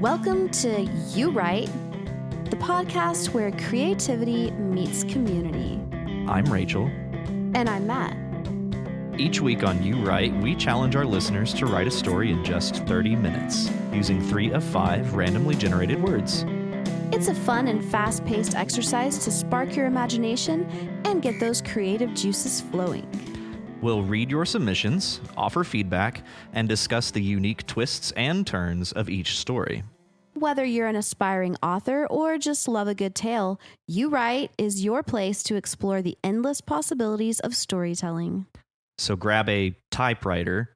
Welcome to You Write, the podcast where creativity meets community. I'm Rachel. And I'm Matt. Each week on You Write, we challenge our listeners to write a story in just 30 minutes, using 3 of 5 randomly generated words. It's a fun and fast-paced exercise to spark your imagination and get those creative juices flowing. We'll read your submissions, offer feedback, and discuss the unique twists and turns of each story. Whether you're an aspiring author or just love a good tale, You Write is your place to explore the endless possibilities of storytelling. So grab a typewriter,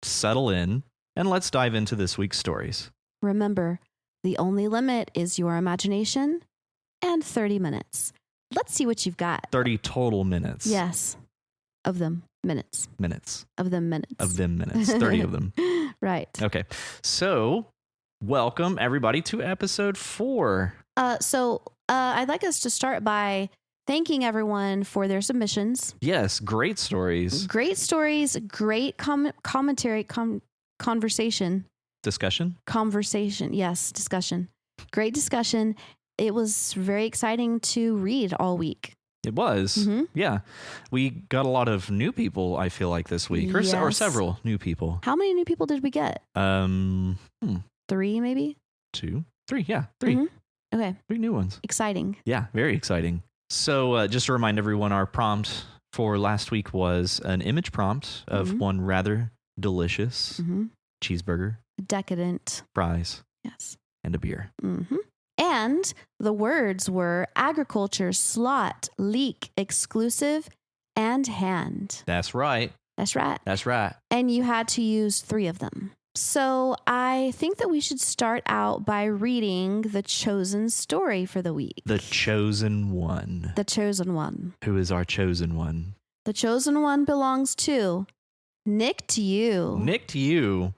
settle in, and let's dive into this week's stories. Remember, the only limit is your imagination and 30 minutes. Let's see what you've got. 30 total minutes. Yes. Of them. Minutes. Minutes. Of them minutes. Of them minutes. 30 of them. Right. Okay. So, welcome everybody to episode 4. I'd like us to start by thanking everyone for their submissions. Yes, great stories. Great stories, great commentary, conversation. Discussion? Conversation, yes, discussion. Great discussion. It was very exciting to read all week. It was. Mm-hmm. Yeah. We got a lot of new people, I feel like, this week. Or several new people. How many new people did we get? 3 maybe? 2, 3. Yeah, 3. Mm-hmm. Okay. 3 new ones. Exciting. Yeah, very exciting. So just to remind everyone, our prompt for last week was an image prompt of one rather delicious cheeseburger. Decadent. Fries. Yes. And a beer. Mm-hmm. And the words were agriculture, slot, leak, exclusive, and hand. That's right. That's right. That's right. And you had to use 3 of them. So I think that we should start out by reading the chosen story for the week. The chosen one. The chosen one. Who is our chosen one? The chosen one belongs to NickedYou. NickedYou.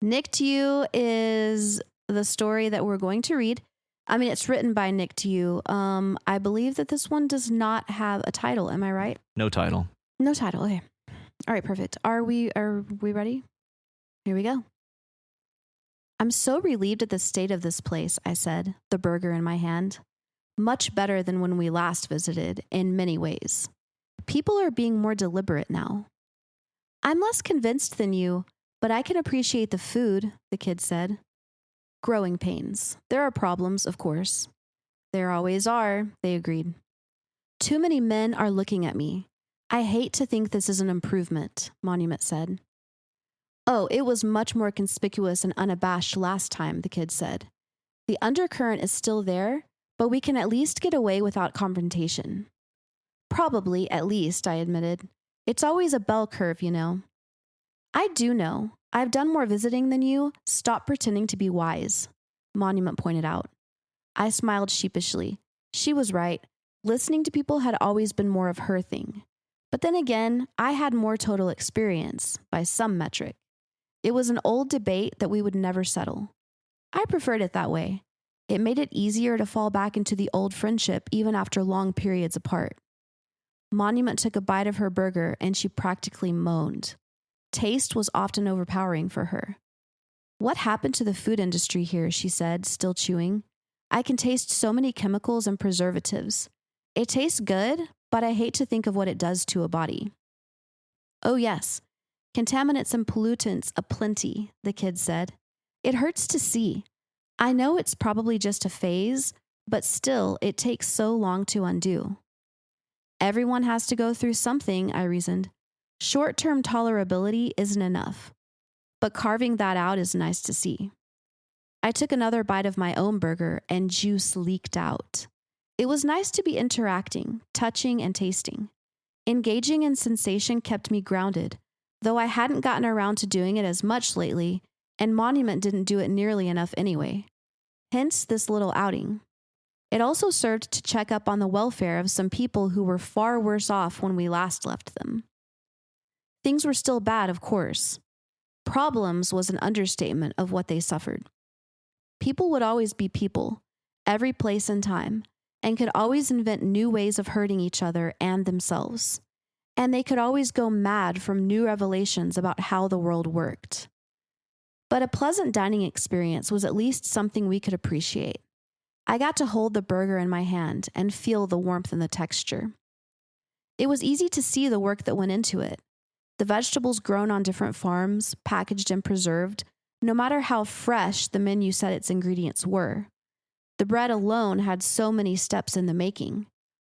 NickedYou is the story that we're going to read. I mean, it's written by NickedYou. I believe that this one does not have a title. Am I right? No title. No title. Okay. All right, perfect. Are we ready? Here we go. I'm so relieved at the state of this place, I said, the burger in my hand. Much better than when we last visited, in many ways. People are being more deliberate now. I'm less convinced than you, but I can appreciate the food, the kid said. Growing pains. There are problems, of course. There always are, they agreed. Too many men are looking at me. I hate to think this is an improvement, Monument said. Oh, it was much more conspicuous and unabashed last time, the kid said. The undercurrent is still there, but we can at least get away without confrontation. Probably, at least, I admitted. It's always a bell curve, you know. I do know. I've done more visiting than you. Stop pretending to be wise, Monument pointed out. I smiled sheepishly. She was right. Listening to people had always been more of her thing. But then again, I had more total experience, by some metric. It was an old debate that we would never settle. I preferred it that way. It made it easier to fall back into the old friendship even after long periods apart. Monument took a bite of her burger and she practically moaned. Taste was often overpowering for her. What happened to the food industry here, she said, still chewing. I can taste so many chemicals and preservatives. It tastes good, but I hate to think of what it does to a body. Oh yes, contaminants and pollutants aplenty, the kid said. It hurts to see. I know it's probably just a phase, but still, it takes so long to undo. Everyone has to go through something, I reasoned. Short-term tolerability isn't enough, but carving that out is nice to see. I took another bite of my own burger and juice leaked out. It was nice to be interacting, touching, and tasting. Engaging in sensation kept me grounded, though I hadn't gotten around to doing it as much lately, and Monument didn't do it nearly enough anyway. Hence this little outing. It also served to check up on the welfare of some people who were far worse off when we last left them. Things were still bad, of course. Problems was an understatement of what they suffered. People would always be people, every place and time, and could always invent new ways of hurting each other and themselves. And they could always go mad from new revelations about how the world worked. but a pleasant dining experience was at least something we could appreciate. I got to hold the burger in my hand and feel the warmth and the texture. It was easy to see the work that went into it. The vegetables grown on different farms, packaged and preserved, no matter how fresh the menu said its ingredients were. The bread alone had so many steps in the making.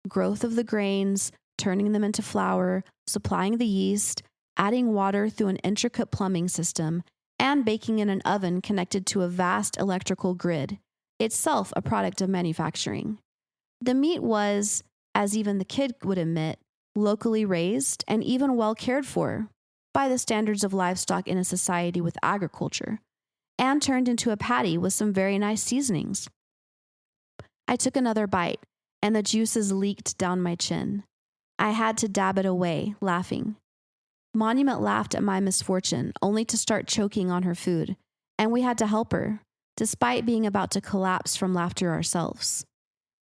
Growth of the grains, turning them into flour, supplying the yeast, adding water through an intricate plumbing system, and baking in an oven connected to a vast electrical grid, itself a product of manufacturing. The meat was, as even the kid would admit, locally raised and even well cared for by the standards of livestock in a society with agriculture, and turned into a patty with some very nice seasonings. I took another bite, and the juices leaked down my chin. I had to dab it away, laughing. Monument laughed at my misfortune, only to start choking on her food, and we had to help her, despite being about to collapse from laughter ourselves.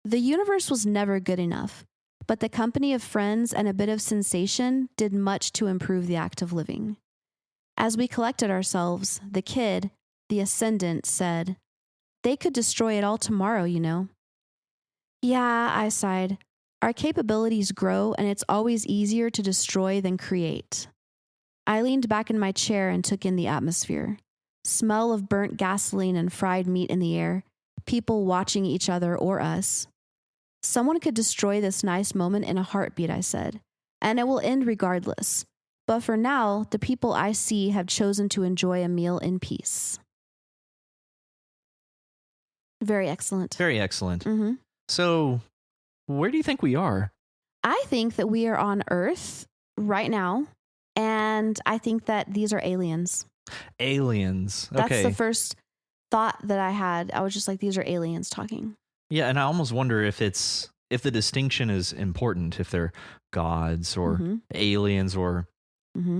The universe was never good enough, but the company of friends and a bit of sensation did much to improve the act of living. As we collected ourselves, the kid, the ascendant, said, "They could destroy it all tomorrow, you know." "Yeah," I sighed. "Our capabilities grow, and it's always easier to destroy than create." I leaned back in my chair and took in the atmosphere. Smell of burnt gasoline and fried meat in the air, people watching each other or us. "Someone could destroy this nice moment in a heartbeat," I said, "and it will end regardless. But for now, the people I see have chosen to enjoy a meal in peace." Very excellent. Very excellent. Mm-hmm. So, where do you think we are? I think that we are on Earth right now, and I think that these are aliens. Aliens. Okay. That's the first thought that I had. I was just like, these are aliens talking. Yeah, and I almost wonder if the distinction is important, if they're gods or aliens or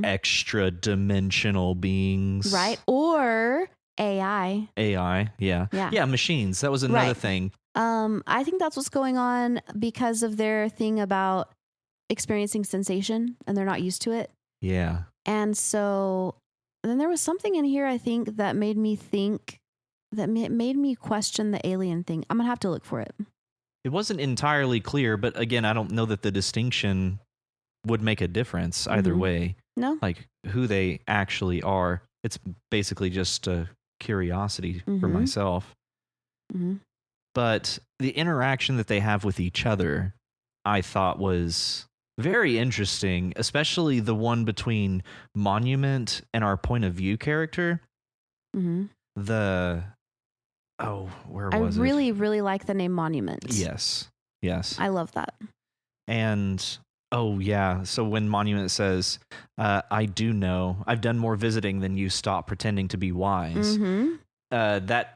extra dimensional beings. Right. Or AI. AI, yeah. Yeah, machines. That was another thing. I think that's what's going on because of their thing about experiencing sensation and they're not used to it. Yeah. And so then there was something in here, I think, that made me question the alien thing. I'm going to have to look for it. It wasn't entirely clear, but again, I don't know that the distinction would make a difference either way. No. Like who they actually are. It's basically just a curiosity for myself. But the interaction that they have with each other, I thought was very interesting, especially the one between Monument and our point of view character. Where was it? I really, really like the name Monument. Yes. I love that. And, so when Monument says, "I do know, I've done more visiting than you, stop pretending to be wise," that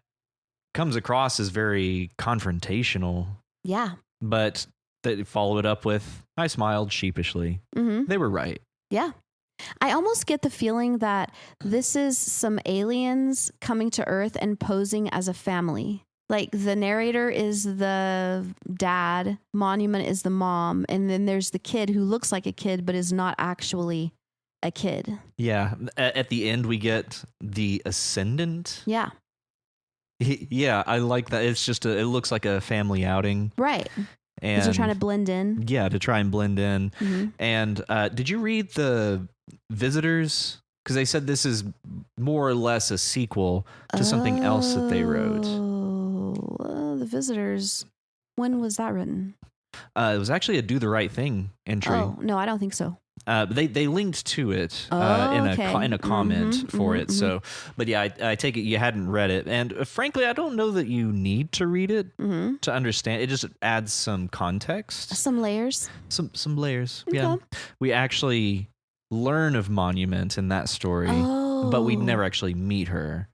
comes across as very confrontational. Yeah. But they followed it up with, "I smiled sheepishly." They were right. Yeah. I almost get the feeling that this is some aliens coming to Earth and posing as a family. Like the narrator is the dad, Monument is the mom, and then there's the kid who looks like a kid but is not actually a kid. Yeah. At the end, we get the ascendant. Yeah. Yeah, I like that. It's just it looks like a family outing. Right. And they're trying to blend in. Yeah, to try and blend in. And did you read the Visitors? Because they said this is more or less a sequel to something else that they wrote. The Visitors. When was that written? It was actually a Do the Right Thing entry. Oh, no, I don't think so. They linked to it in a comment for it. So, but yeah, I take it you hadn't read it, and frankly, I don't know that you need to read it to understand. It just adds some context, some layers, some layers. Okay. Yeah, we actually learn of Monument in that story, but we never actually meet her.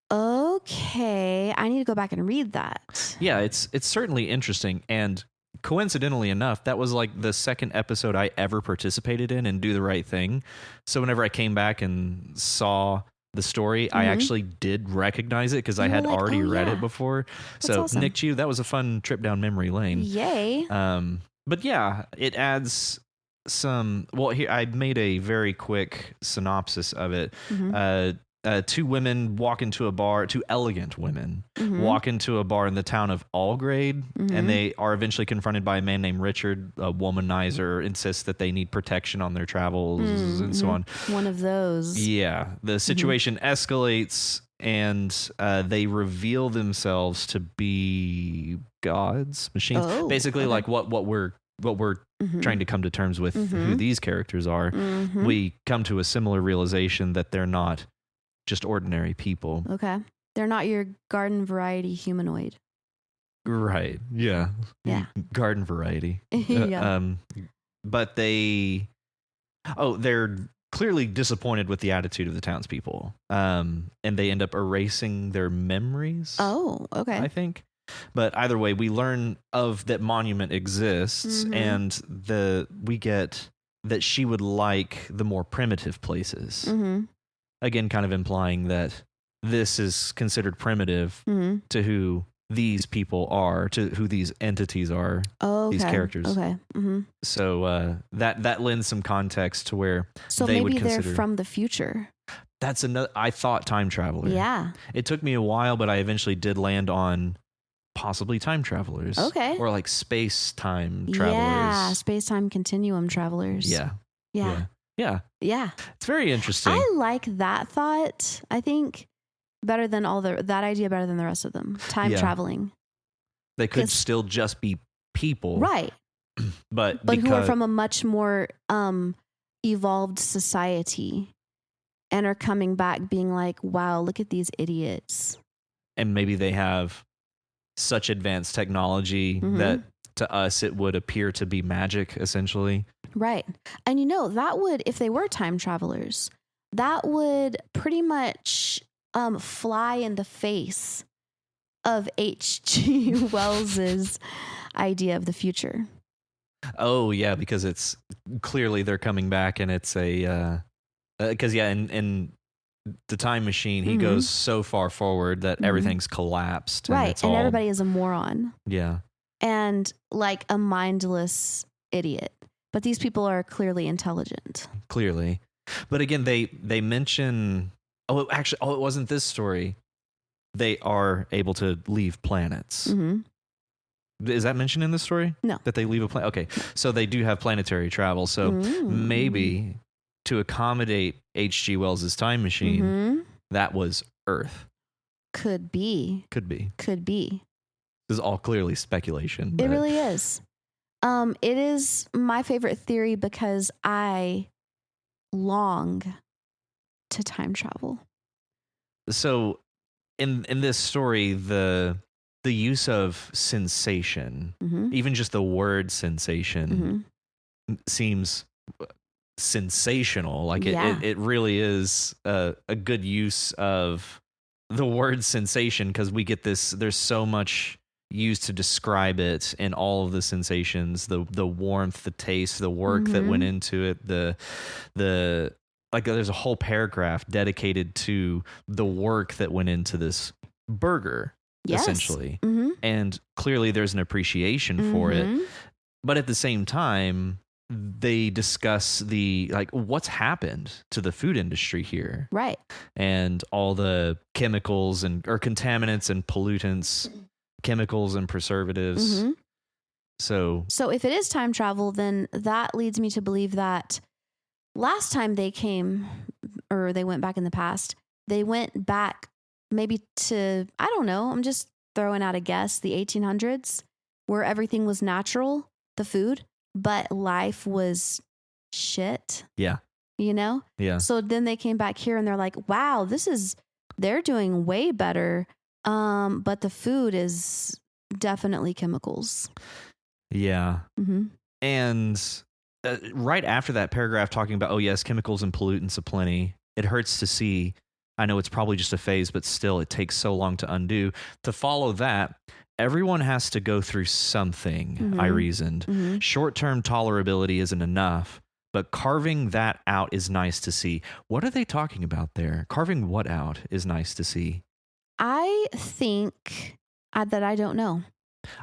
Okay, I need to go back and read that. Yeah, it's certainly interesting, and coincidentally enough, that was like the second episode I ever participated in and Do the Right Thing. So whenever I came back and saw the story, I actually did recognize it because I had already read it before. That's so awesome. NickedYou, that was a fun trip down memory lane. Yay. But yeah, it adds some, well, here I made a very quick synopsis of it. two women walk into a bar, two elegant women Mm-hmm. walk into a bar in the town of Allgrade, and they are eventually confronted by a man named Richard. A womanizer insists that they need protection on their travels and so on. One of those. Yeah, the situation escalates, and they reveal themselves to be gods, machines. Oh, Basically, okay. like what we're trying to come to terms with who these characters are. We come to a similar realization that they're not just ordinary people. Okay. They're not your garden variety humanoid. Right. Yeah. Yeah. Garden variety. Yeah. But they're clearly disappointed with the attitude of the townspeople. And they end up erasing their memories. Oh, okay. I think. But either way, we learn of that monument exists, and we get that she would like the more primitive places. Again, kind of implying that this is considered primitive to who these people are, to who these entities are, these characters. Okay. So that lends some context to where So they would maybe consider. they're from the future. That's another. I thought time traveler. Yeah. It took me a while, but I eventually did land on possibly time travelers. Okay. Or like space-time travelers. Yeah, space-time continuum travelers. Yeah. Yeah. Yeah. Yeah. It's very interesting. I like that thought. I think better than that idea better than the rest of them. Time traveling. They could still just be people. Right. But who are from a much more evolved society and are coming back being like, wow, look at these idiots. And maybe they have such advanced technology that to us it would appear to be magic, essentially. Right. And that would, if they were time travelers, that would pretty much fly in the face of H.G. Wells's idea of the future. Oh, yeah, because it's clearly they're coming back, and it's because in the time machine, he goes so far forward that everything's collapsed. Right. And everybody is a moron. Yeah. And like a mindless idiot. But these people are clearly intelligent. Clearly. But again, they mention, it wasn't this story. They are able to leave planets. Is that mentioned in this story? No. That they leave a planet? Okay. So they do have planetary travel. So maybe to accommodate H.G. Wells's time machine, that was Earth. Could be. This is all clearly speculation. It really is. It is my favorite theory because I long to time travel. So in this story, the use of sensation, even just the word sensation, seems sensational. Like it really is a good use of the word sensation, because we get this. There's so much used to describe it in all of the sensations, the warmth, the taste, the work that went into it, the like there's a whole paragraph dedicated to the work that went into this burger, essentially. And clearly there's an appreciation for it. But at the same time, they discuss what's happened to the food industry here. Right. And all the chemicals or contaminants and pollutants, chemicals and preservatives. So if it is time travel, then that leads me to believe that last time they came, or they went back in the past, they went back maybe to, I don't know, I'm just throwing out a guess, the 1800s, where everything was natural, the food, but life was shit. Yeah. Yeah. So then they came back here and they're like, wow, they're doing way better. But the food is definitely chemicals. Yeah. And right after that paragraph talking about, oh yes, chemicals and pollutants aplenty, it hurts to see. I know it's probably just a phase, but still it takes so long to undo. To follow that, everyone has to go through something, I reasoned. Short-term tolerability isn't enough, but carving that out is nice to see. What are they talking about there? Carving what out is nice to see? I think that I don't know.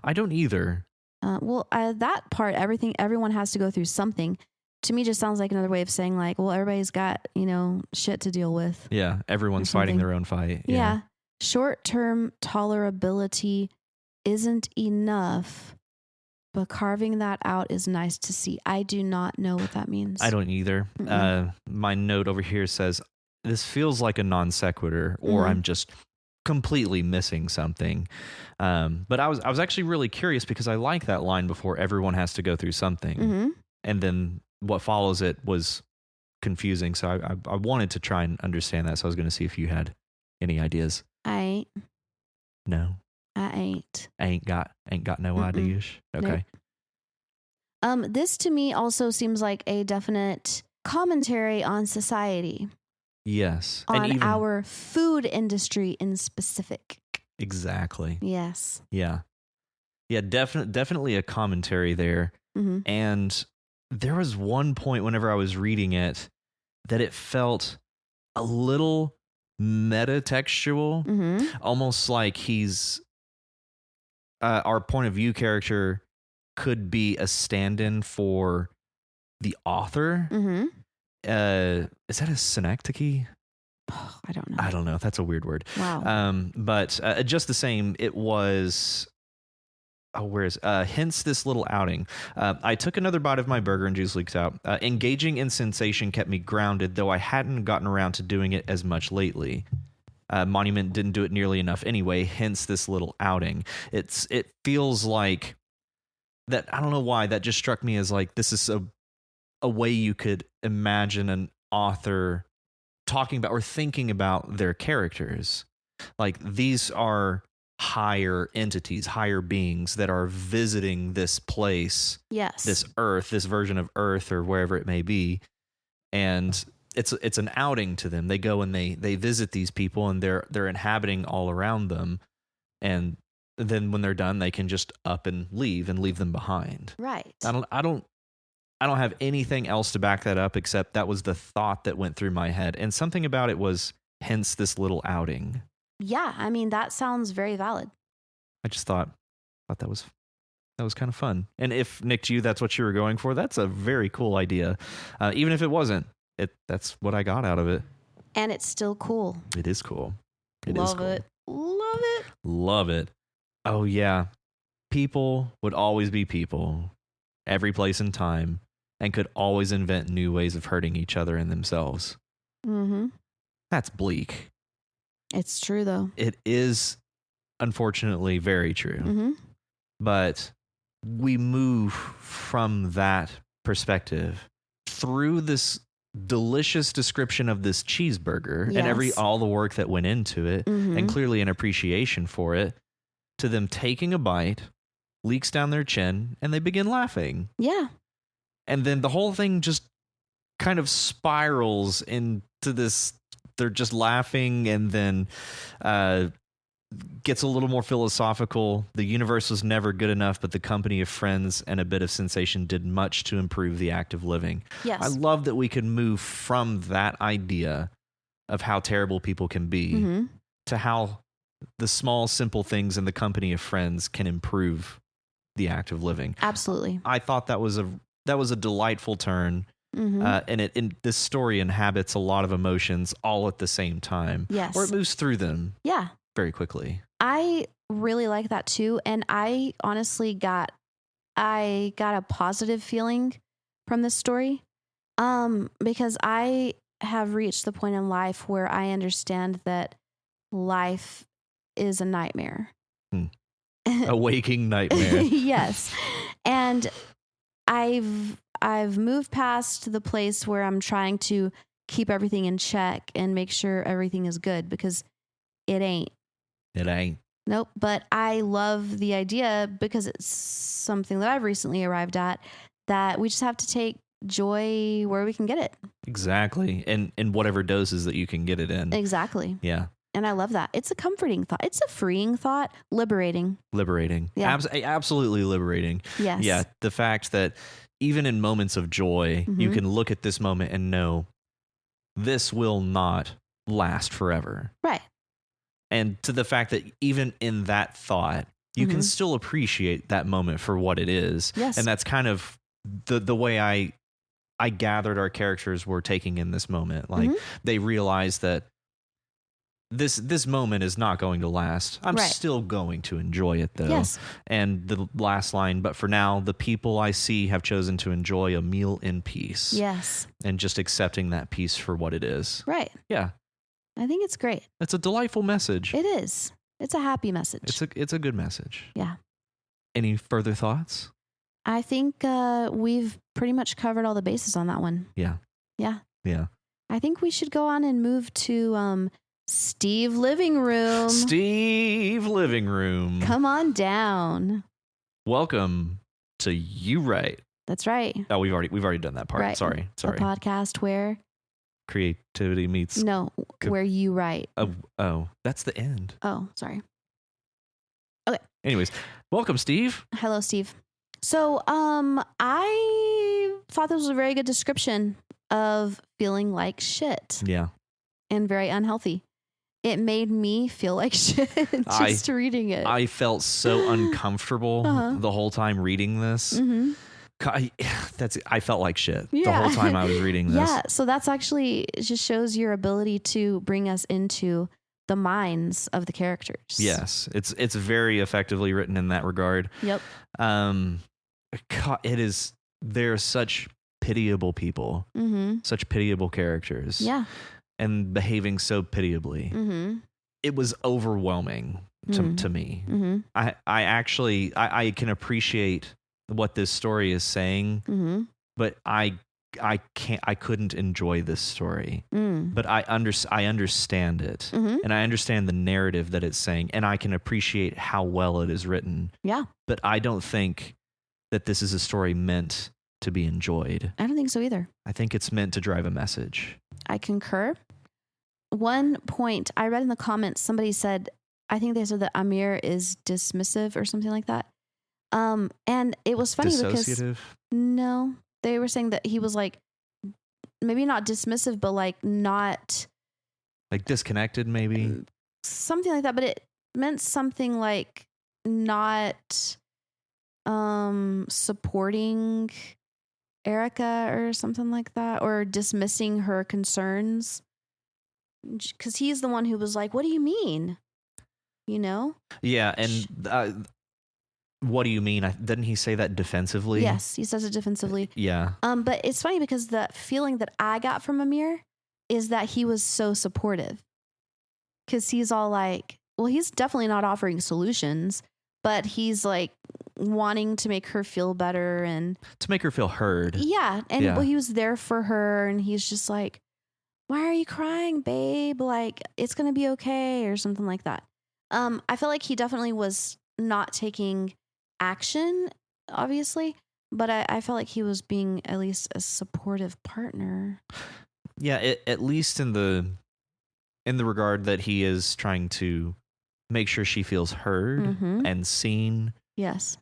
I don't either. That part, everyone has to go through something. to me just sounds like another way of saying like, well, everybody's got, shit to deal with. Yeah. Everyone's fighting their own fight. Yeah. Short-term tolerability isn't enough, but carving that out is nice to see. I do not know what that means. I don't either. My note over here says, this feels like a non sequitur, or I'm just completely missing something. But I was actually really curious because I like that line before everyone has to go through something. And then what follows it was confusing. So I wanted to try and understand that. So I was going to see if you had any ideas. I ain't. No. I ain't. Ain't got no ideas. Okay. Nope. This to me also seems like a definite commentary on society. Yes. On and even, our food industry in specific. Exactly. Yes. Yeah. Yeah, definitely a commentary there. And there was one point whenever I was reading it that it felt a little metatextual, almost like he's our point of view character could be a stand-in for the author. Is that a synecdoche? Oh, I don't know. I don't know. That's a weird word. Wow. But just the same, it was. Hence this little outing. I took another bite of my burger and juice leaked out. Engaging in sensation kept me grounded, though I hadn't gotten around to doing it as much lately. Monument didn't do it nearly enough anyway, hence this little outing. It feels like that. I don't know why that just struck me as like, this is a way you could imagine an author talking about or thinking about their characters. Like, these are higher entities, higher beings that are visiting this place, this earth, this version of earth or wherever it may be. And it's an outing to them. They go and they visit these people and they're inhabiting all around them. And then when they're done, they can just up and leave them behind. Right. I don't have anything else to back that up except that was the thought that went through my head. And something about it was hence this little outing. Yeah, I mean, that sounds very valid. I just thought that was kind of fun. And if NickedYou, that's what you were going for, that's a very cool idea. Even if it wasn't, that's what I got out of it. And it's still cool. It is cool. Love it. Love it. Oh yeah. People would always be people, every place and time, and could always invent new ways of hurting each other and themselves. That's bleak. It's true, though. It is, unfortunately, very true. But we move from that perspective through this delicious description of this cheeseburger and all the work that went into it, and clearly an appreciation for it, to them taking a bite, leaks down their chin, and they begin laughing. Yeah. And then the whole thing just kind of spirals into this. They're just laughing, and then gets a little more philosophical. The universe was never good enough, but the company of friends and a bit of sensation did much to improve the act of living. Yes. I love that we can move from that idea of how terrible people can be to how the small, simple things in the company of friends can improve the act of living. Absolutely. I thought that was a delightful turn. And this story inhabits a lot of emotions all at the same time. Yes. Or it moves through them. Yeah. Very quickly. I really like that too. And I honestly got a positive feeling from this story. Because I have reached the point in life where I understand that life is a nightmare. A waking nightmare. Yes. And I've moved past the place where I'm trying to keep everything in check and make sure everything is good, because it ain't. It ain't. Nope. But I love the idea, because it's something that I've recently arrived at, that we just have to take joy where we can get it. Exactly. And in whatever doses that you can get it in. Exactly. Yeah. And I love that. It's a comforting thought. It's a freeing thought. Liberating. Yeah. Absolutely liberating. Yes. Yeah. The fact that even in moments of joy, you can look at this moment and know this will not last forever. Right. And to the fact that even in that thought, you can still appreciate that moment for what it is. Yes. And that's kind of the way I I gathered our characters were taking in this moment. Like they realized that this moment is not going to last. I'm Right. still going to enjoy it though. Yes. And the last line, but for now, the people I see have chosen to enjoy a meal in peace. Yes. And just accepting that peace for what it is. Right. Yeah. I think it's great. It's a delightful message. It is. It's a happy message. It's a good message. Yeah. Any further thoughts? I think we've pretty much covered all the bases on that one. Yeah. Yeah. Yeah. I think we should go on and move to Steve Living Room. Steve Living Room. Come on down. Welcome to You Write. That's right. Oh, we've already done that part. Right. Sorry. A podcast where Creativity meets where you write. Oh, that's the end. Oh, sorry. Anyways, welcome, Steve. Hello, Steve. So, I thought this was a very good description of feeling like shit. Yeah. And very unhealthy. It made me feel like shit just reading it. I felt so uncomfortable the whole time reading this. Mm-hmm. I felt like shit the whole time I was reading this. Yeah, so that's actually, it just shows your ability to bring us into the minds of the characters. Yes, it's very effectively written in that regard. Yep. It is. They're such pitiable people, such pitiable characters. Yeah. And behaving so pitiably. Mm-hmm. It was overwhelming to me. Mm-hmm. I can appreciate what this story is saying, but I couldn't enjoy this story. But I understand it, and I understand the narrative that it's saying, and I can appreciate how well it is written. Yeah. But I don't think that this is a story meant to be enjoyed. I don't think so either. I think it's meant to drive a message. I concur. One point I read in the comments, somebody said, I think they said that Amir is dismissive or something like that. And it was funny Dissociative? because no, they were saying that he was like, maybe not dismissive, but like not like disconnected, maybe something like that. But it meant something like not supporting Erica or something like that, or dismissing her concerns. Because he's the one who was like, what do you mean? You know? Yeah. And what do you mean? Didn't he say that defensively? Yes, he says it defensively. Yeah. But it's funny because the feeling that I got from Amir is that he was so supportive. Because he's all like, well, he's definitely not offering solutions, but he's like wanting to make her feel better and to make her feel heard. Yeah. And well, he was there for her, and he's just like, why are you crying, babe? Like, it's going to be okay, or something like that. I feel like he definitely was not taking action, obviously, but I felt like he was being at least a supportive partner. Yeah, at least in the regard that he is trying to make sure she feels heard and seen. Yes.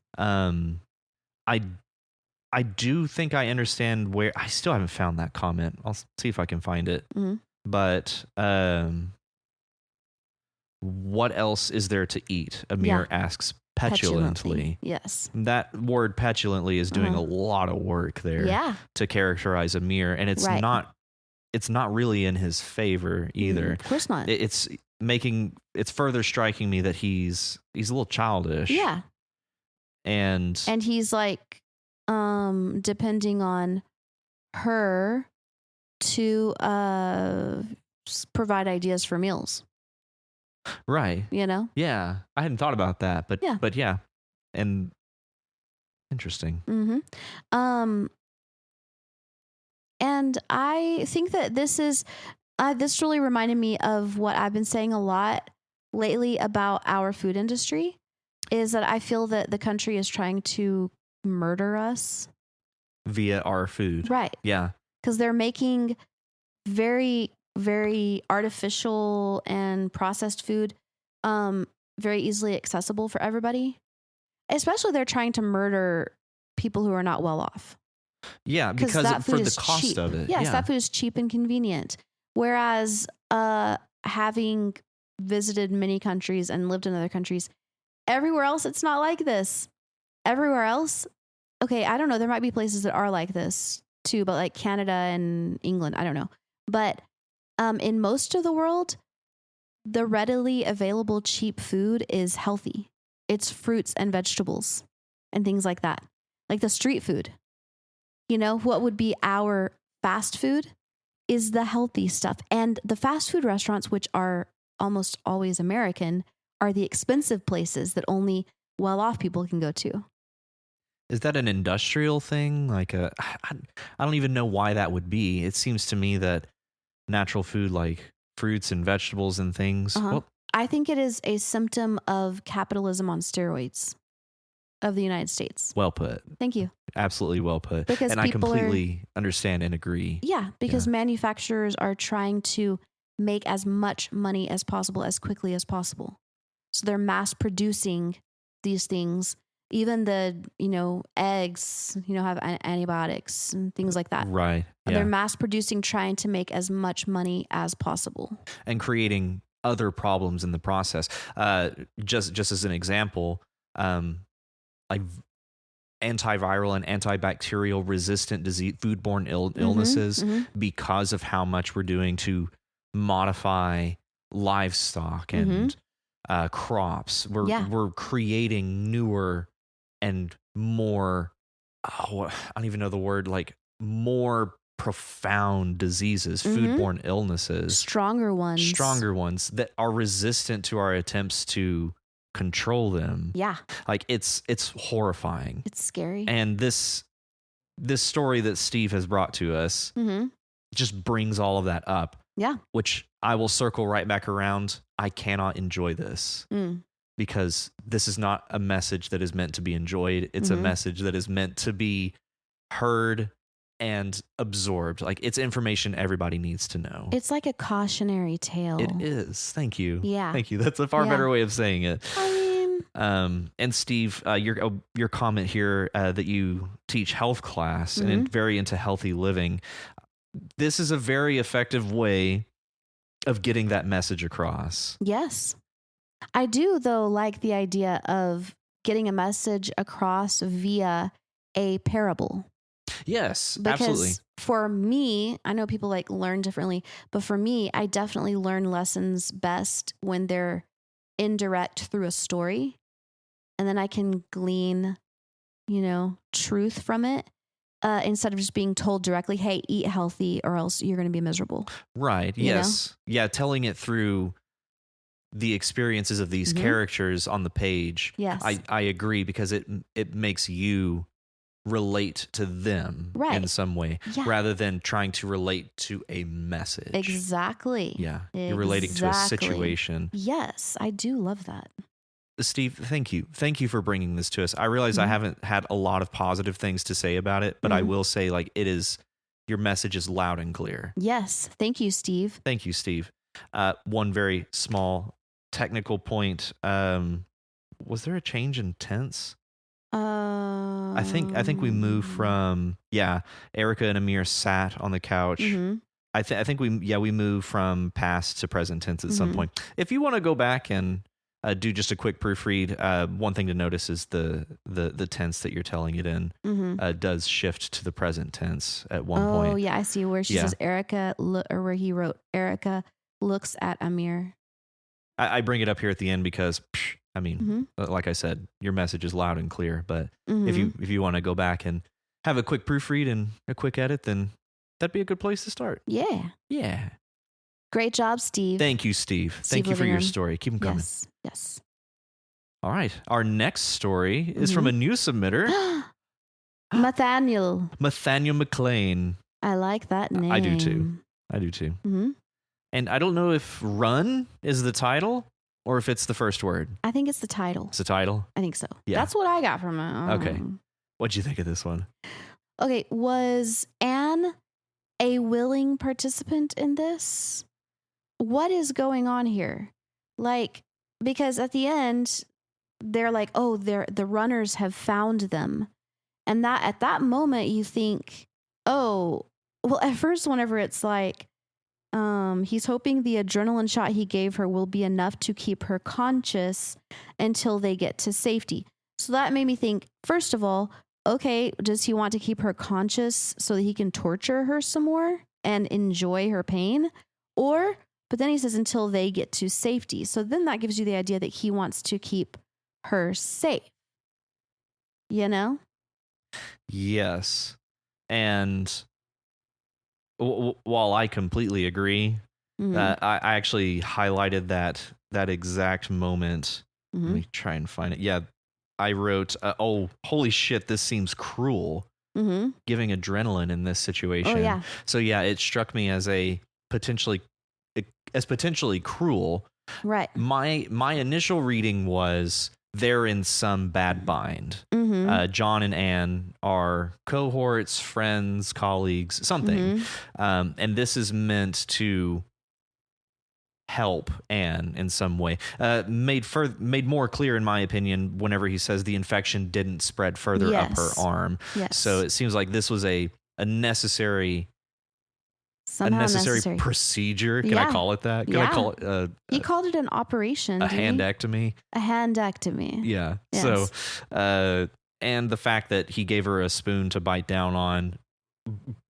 I do think I understand where. I still haven't found that comment. I'll see if I can find it. But what else is there to eat? Amir asks petulantly. Yes. That word petulantly is doing a lot of work there to characterize Amir, and it's not really in his favor either. Of course not. It's further striking me that he's a little childish. Yeah. And he's like depending on her to provide ideas for meals. Right. You know? Yeah. I hadn't thought about that, but yeah. And interesting. And I think that this really reminded me of what I've been saying a lot lately about our food industry, is that I feel that the country is trying to murder us via our food. Right. Yeah. Because they're making very, very artificial and processed food very easily accessible for everybody. Especially they're trying to murder people who are not well off. Yeah, because for the cost cheap. of it. Yes, that food is cheap and convenient. Whereas having visited many countries and lived in other countries, everywhere else it's not like this. Everywhere else, okay, I don't know, there might be places that are like this too, but like Canada and England, I don't know. But in most of the world, the readily available cheap food is healthy. It's fruits and vegetables and things like that. Like the street food. You know, what would be our fast food is the healthy stuff. And the fast food restaurants, which are almost always American, are the expensive places that only well-off people can go to. Is that an industrial thing? Like I don't even know why that would be. It seems to me that natural food like fruits and vegetables and things. Well, I think it is a symptom of capitalism on steroids of the United States. Well put. Thank you. Absolutely well put. Because and I completely understand and agree. Yeah, because manufacturers are trying to make as much money as possible as quickly as possible. So they're mass producing these things. Even the, eggs, have antibiotics and things like that. Right. Yeah. They're mass producing, trying to make as much money as possible. And creating other problems in the process. Just as an example, like antiviral and antibacterial resistant disease, foodborne illnesses, because of how much we're doing to modify livestock and crops. We're creating newer and more, I don't even know the word, like more profound diseases, foodborne illnesses. Stronger ones that are resistant to our attempts to control them. Yeah. Like it's horrifying. It's scary. And this story that Steve has brought to us just brings all of that up. Yeah. Which I will circle right back around. I cannot enjoy this because this is not a message that is meant to be enjoyed. It's a message that is meant to be heard and absorbed. Like it's information everybody needs to know. It's like a cautionary tale. It is. Thank you. Yeah. Thank you. That's a far better way of saying it. I mean, and Steve, your comment here that you teach health class and very into healthy living. This is a very effective way of getting that message across. Yes. I do, though, like the idea of getting a message across via a parable. Yes, because absolutely. For me, I know people like learn differently, but for me, I definitely learn lessons best when they're indirect through a story. And then I can glean, truth from it. Instead of just being told directly, hey, eat healthy or else you're going to be miserable. Right. Yes. Yeah. Telling it through the experiences of these characters on the page. Yes. I agree because it makes you relate to them in some way rather than trying to relate to a message. Exactly. Yeah. You're relating to a situation. Yes. I do love that. Steve, thank you. Thank you for bringing this to us. I realize I haven't had a lot of positive things to say about it, but I will say your message is loud and clear. Yes. Thank you, Steve. Thank you, Steve. One very small technical point. Was there a change in tense? I think we moved from, Erica and Amir sat on the couch. I think we moved from past to present tense at some point. If you want to go back and do just a quick proofread, one thing to notice is the tense that you're telling it in does shift to the present tense at one point. Oh, yeah, I see where she says Erica, or where he wrote Erica looks at Amir. I bring it up here at the end because, like I said, your message is loud and clear. But if you want to go back and have a quick proofread and a quick edit, then that'd be a good place to start. Yeah. Yeah. Great job, Steve. Thank you, Steve. Thank you for your story. Keep them coming. Yes. All right. Our next story is from a new submitter. Nathaniel McLean. I like that name. I do too. Mm-hmm. And I don't know if run is the title or if it's the first word. I think it's the title. It's the title? I think so. Yeah. That's what I got from it. Okay. What'd you think of this one? Okay. Was Anne a willing participant in this? What is going on here? Because at the end, they're like, oh, the runners have found them. And that at that moment, you think, oh, well, at first, whenever it's like, he's hoping the adrenaline shot he gave her will be enough to keep her conscious until they get to safety. So that made me think, first of all, okay, does he want to keep her conscious so that he can torture her some more and enjoy her pain? But then he says until they get to safety. So then that gives you the idea that he wants to keep her safe. You know? Yes. And while I completely agree, I actually highlighted that exact moment. Let me try and find it. Yeah, I wrote, oh, holy shit, this seems cruel. Giving adrenaline in this situation. Oh, yeah. So yeah, it struck me as potentially cruel. Right. My initial reading was they're in some bad bind. John and Anne are cohorts, friends, colleagues, something. And this is meant to help Anne in some way. Made more clear, in my opinion, whenever he says the infection didn't spread further up her arm. Yes. So it seems like this was a necessary procedure. Can I call it that? Can I call it? He called it an operation. A handectomy. A handectomy. Yeah. Yes. So, and the fact that he gave her a spoon to bite down on,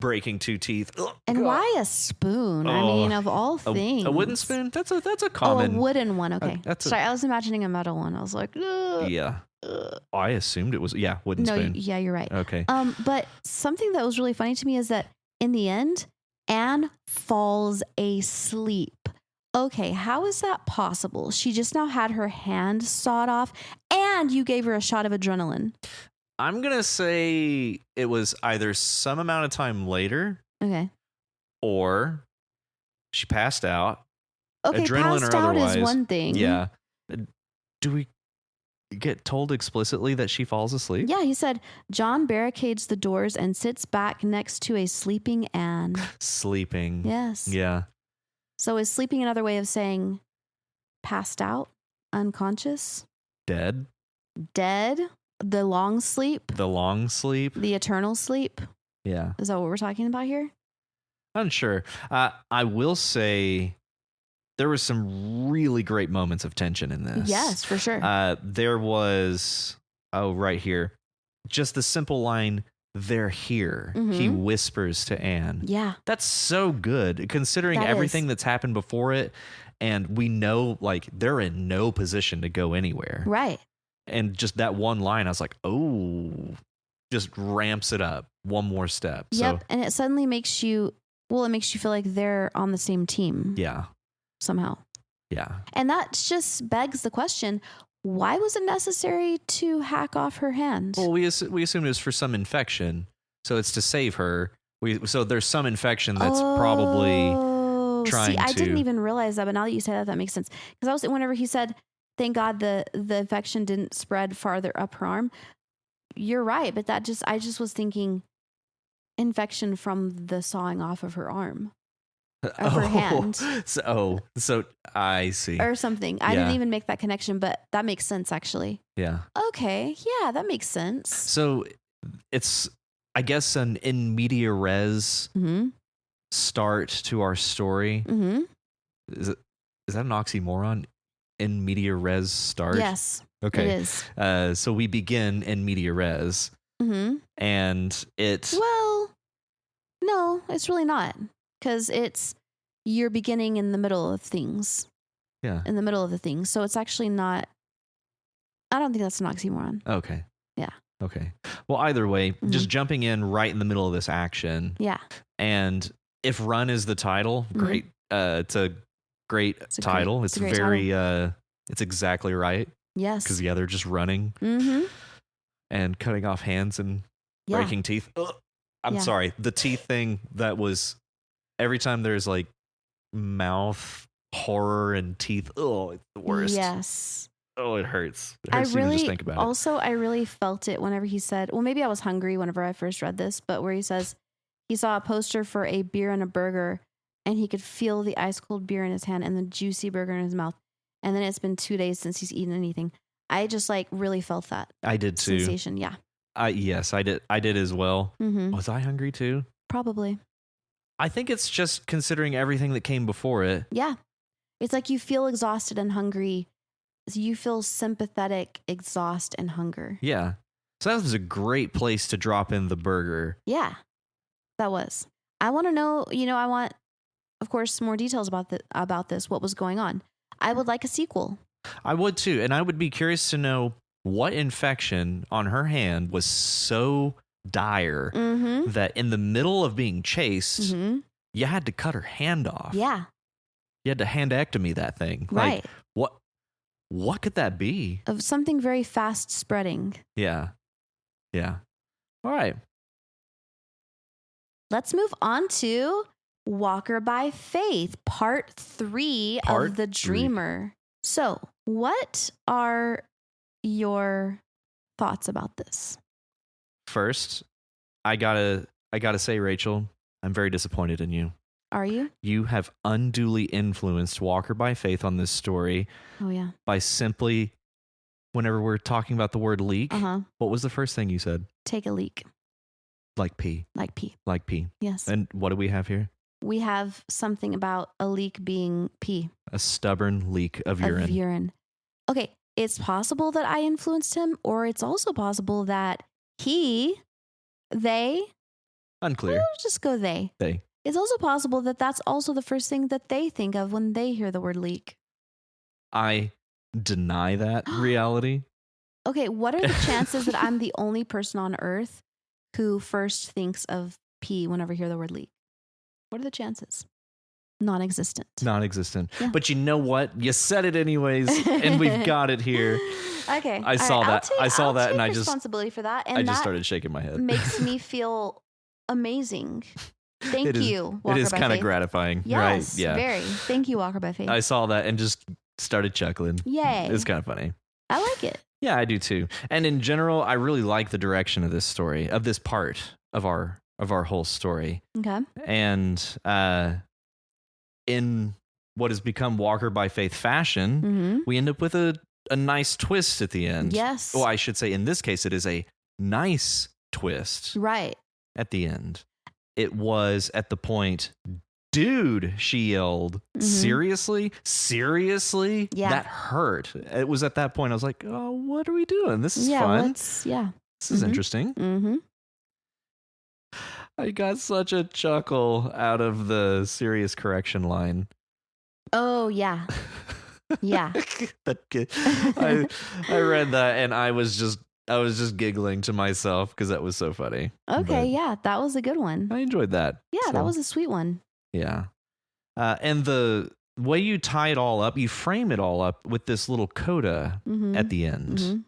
breaking 2 teeth. And why a spoon? I mean, of all things, a wooden spoon. That's a common. Oh, a wooden one. Okay. Sorry, I was imagining a metal one. I was like, ugh. Yeah. I assumed it was wooden spoon. Yeah, you're right. Okay. But something that was really funny to me is that in the end, Anne falls asleep. Okay, how is that possible? She just now had her hand sawed off, and you gave her a shot of adrenaline. I'm going to say it was either some amount of time later. Okay. Or she passed out. Okay, adrenaline passed or out otherwise. is one thing. Yeah. Do we get told explicitly that she falls asleep? Yeah, he said, John barricades the doors and sits back next to a sleeping Anne. Sleeping. Yes. Yeah. So is sleeping another way of saying passed out, unconscious? Dead? The long sleep? The long sleep? The eternal sleep? Yeah. Is that what we're talking about here? Unsure. I will say there was some really great moments of tension in this. Yes, for sure. There was, right here, just the simple line, "They're here." He whispers to Anne. Yeah. That's so good, considering everything that's happened before it. And we know, like, they're in no position to go anywhere. Right. And just that one line, I was like, oh, just ramps it up one more step. Yep. So, And it suddenly makes you feel like they're on the same team. Yeah. Somehow. Yeah. And that just begs the question, why was it necessary to hack off her hand? Well, we assumed it was for some infection. So it's to save her. So there's some infection that's probably trying to... I didn't even realize that, but now that you say that makes sense. Because whenever he said, thank God the infection didn't spread farther up her arm, you're right. But I just was thinking infection from the sawing off of her arm. Of her hand. So I see. Or something. I didn't even make that connection, but that makes sense actually. Yeah. Okay. Yeah, that makes sense. So it's, I guess, an in media res start to our story. Is that an oxymoron? In media res start? Yes. Okay. It is. So we begin in media res. And it's... Well, no, it's really not. Because you're beginning in the middle of things. Yeah. In the middle of the things. So it's actually not, I don't think that's an oxymoron. Okay. Yeah. Okay. Well, either way, just jumping in right in the middle of this action. Yeah. And if Run is the title, great. It's a great title. It's very, it's exactly right. Yes. Because, they're just running and cutting off hands and breaking teeth. Ugh. I'm sorry. The teeth thing, that was... Every time there's like mouth horror and teeth, it's the worst. Yes. Oh, it hurts. It hurts to even just think about it. Also, I really felt it whenever he said, well, maybe I was hungry whenever I first read this, but where he says he saw a poster for a beer and a burger and he could feel the ice cold beer in his hand and the juicy burger in his mouth. And then it's been 2 days since he's eaten anything. I just like really felt that. I did too. Sensation. Yeah. Yes, I did. I did as well. Was I hungry too? Probably. I think it's just considering everything that came before it. Yeah. It's like you feel exhausted and hungry. So you feel sympathetic, exhaust, and hunger. Yeah. So that was a great place to drop in the burger. Yeah, that was. I want to know, I want, of course, more details about this, what was going on. I would like a sequel. I would too. And I would be curious to know what infection on her hand was so dire that in the middle of being chased, you had to cut her hand off. Yeah. You had to handectomy that thing. Right. Like, what could that be? Of something very fast spreading. Yeah. Yeah. All right. Let's move on to Walker by Faith, part 3 of The Dreamer. So, what are your thoughts about this? First, I gotta say, Rachel, I'm very disappointed in you. Are you? You have unduly influenced Walker by Faith on this story. Oh, yeah. By simply, whenever we're talking about the word leak, what was the first thing you said? Take a leak. Like pee. Like pee. Like pee. Yes. And what do we have here? We have something about a leak being pee. A stubborn leak of urine. Okay, it's possible that I influenced him, or it's also possible that they... Unclear. We'll just go they. They. It's also possible that that's also the first thing that they think of when they hear the word leak. I deny that reality. Okay, what are the chances that I'm the only person on Earth who first thinks of pee whenever I hear the word leak? What are the chances? Non-existent. Non-existent. Yeah. But you know what? You said it anyways, and we've got it here. Okay. I saw that. I saw that, and I just responsibility for that. And I just started shaking my head. Makes me feel amazing. Thank you, Walker It is by kind of Faith. gratifying, Yes, right? Yeah. Very. Thank you, Walker by Faith. I saw that and just started chuckling. Yay. It's kind of funny. I like it. Yeah, I do too. And in general, I really like the direction of this story, of this part of our whole story. Okay. And in what has become Walker by Faith fashion, we end up with a nice twist at the end. Yes. Well, I should say in this case, it is a nice twist. Right. At the end. It was at the point, dude, she yelled, seriously? Seriously? Yeah. That hurt. It was at that point I was like, oh, what are we doing? This is fun. This is interesting. I got such a chuckle out of the serious correction line. Oh, yeah. Yeah. I read that and I was just giggling to myself because that was so funny. Okay, yeah, that was a good one. I enjoyed that. Yeah, that was a sweet one. Yeah. And the way you tie it all up, you frame it all up with this little coda at the end.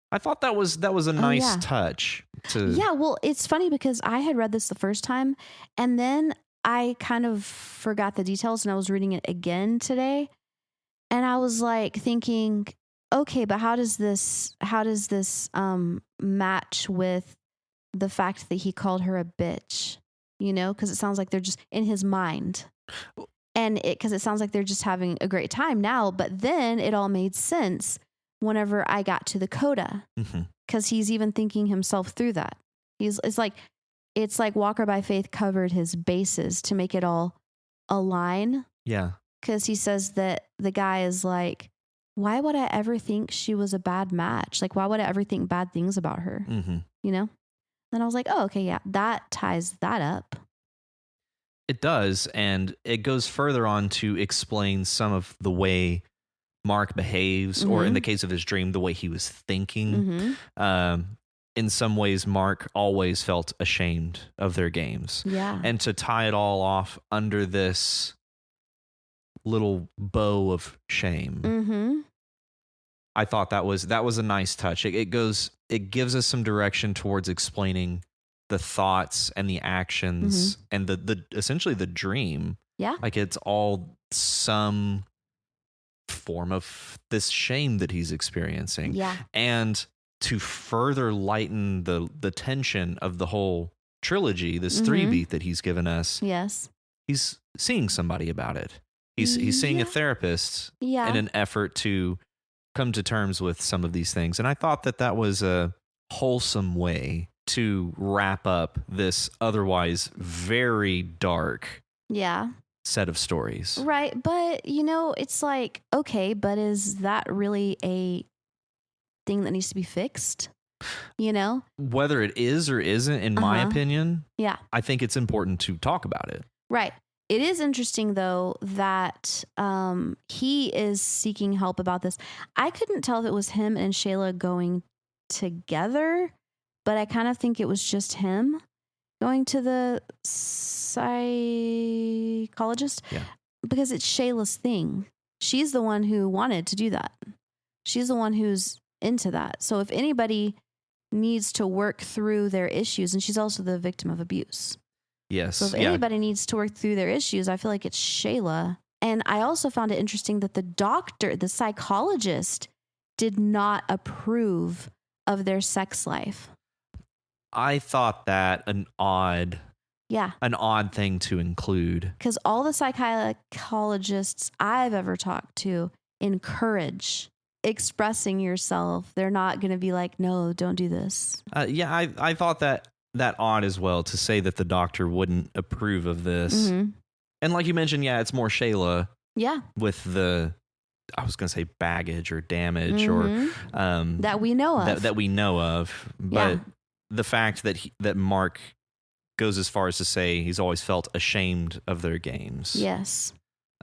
I thought that was a nice touch. Yeah, well, it's funny because I had read this the first time and then I kind of forgot the details and I was reading it again today. And I was like thinking, okay, but how does this match with the fact that he called her a bitch? You know, because it sounds like they're just in his mind, and because it sounds like they're just having a great time now. But then it all made sense whenever I got to the coda, because he's even thinking himself through that. It's like Walker by Faith covered his bases to make it all align. Yeah, because he says that the guy is like, why would I ever think she was a bad match? Like, why would I ever think bad things about her? You know? Then I was like, oh, okay, yeah, that ties that up. It does. And it goes further on to explain some of the way Mark behaves, or in the case of his dream, the way he was thinking. In some ways, Mark always felt ashamed of their games. Yeah. And to tie it all off under this little bow of shame. I thought that was a nice touch. It gives us some direction towards explaining the thoughts and the actions and the essentially the dream. Yeah. Like it's all some form of this shame that he's experiencing. Yeah. And to further lighten the tension of the whole trilogy, this 3-beat that he's given us. Yes. He's seeing somebody about it. He's seeing a therapist in an effort to come to terms with some of these things. And I thought that was a wholesome way to wrap up this otherwise very dark set of stories. Right. But, it's like, okay, but is that really a thing that needs to be fixed? you know? Whether it is or isn't, in my opinion, Yeah. I think it's important to talk about it. Right. It is interesting, though, that he is seeking help about this. I couldn't tell if it was him and Shayla going together, but I kind of think it was just him going to the psychologist. Yeah. Because it's Shayla's thing. She's the one who wanted to do that. She's the one who's into that. So if anybody needs to work through their issues, and she's also the victim of abuse. Yes. So if anybody needs to work through their issues, I feel like it's Shayla. And I also found it interesting that the psychologist, did not approve of their sex life. I thought that an odd thing to include. Because all the psychologists I've ever talked to encourage expressing yourself. They're not going to be like, no, don't do this. I thought that odd as well, to say that the doctor wouldn't approve of this. Mm-hmm. And like you mentioned, it's more Shayla. Yeah. With the, I was going to say baggage or damage or that we know of. That we know of. But the fact that that Mark goes as far as to say he's always felt ashamed of their games. Yes.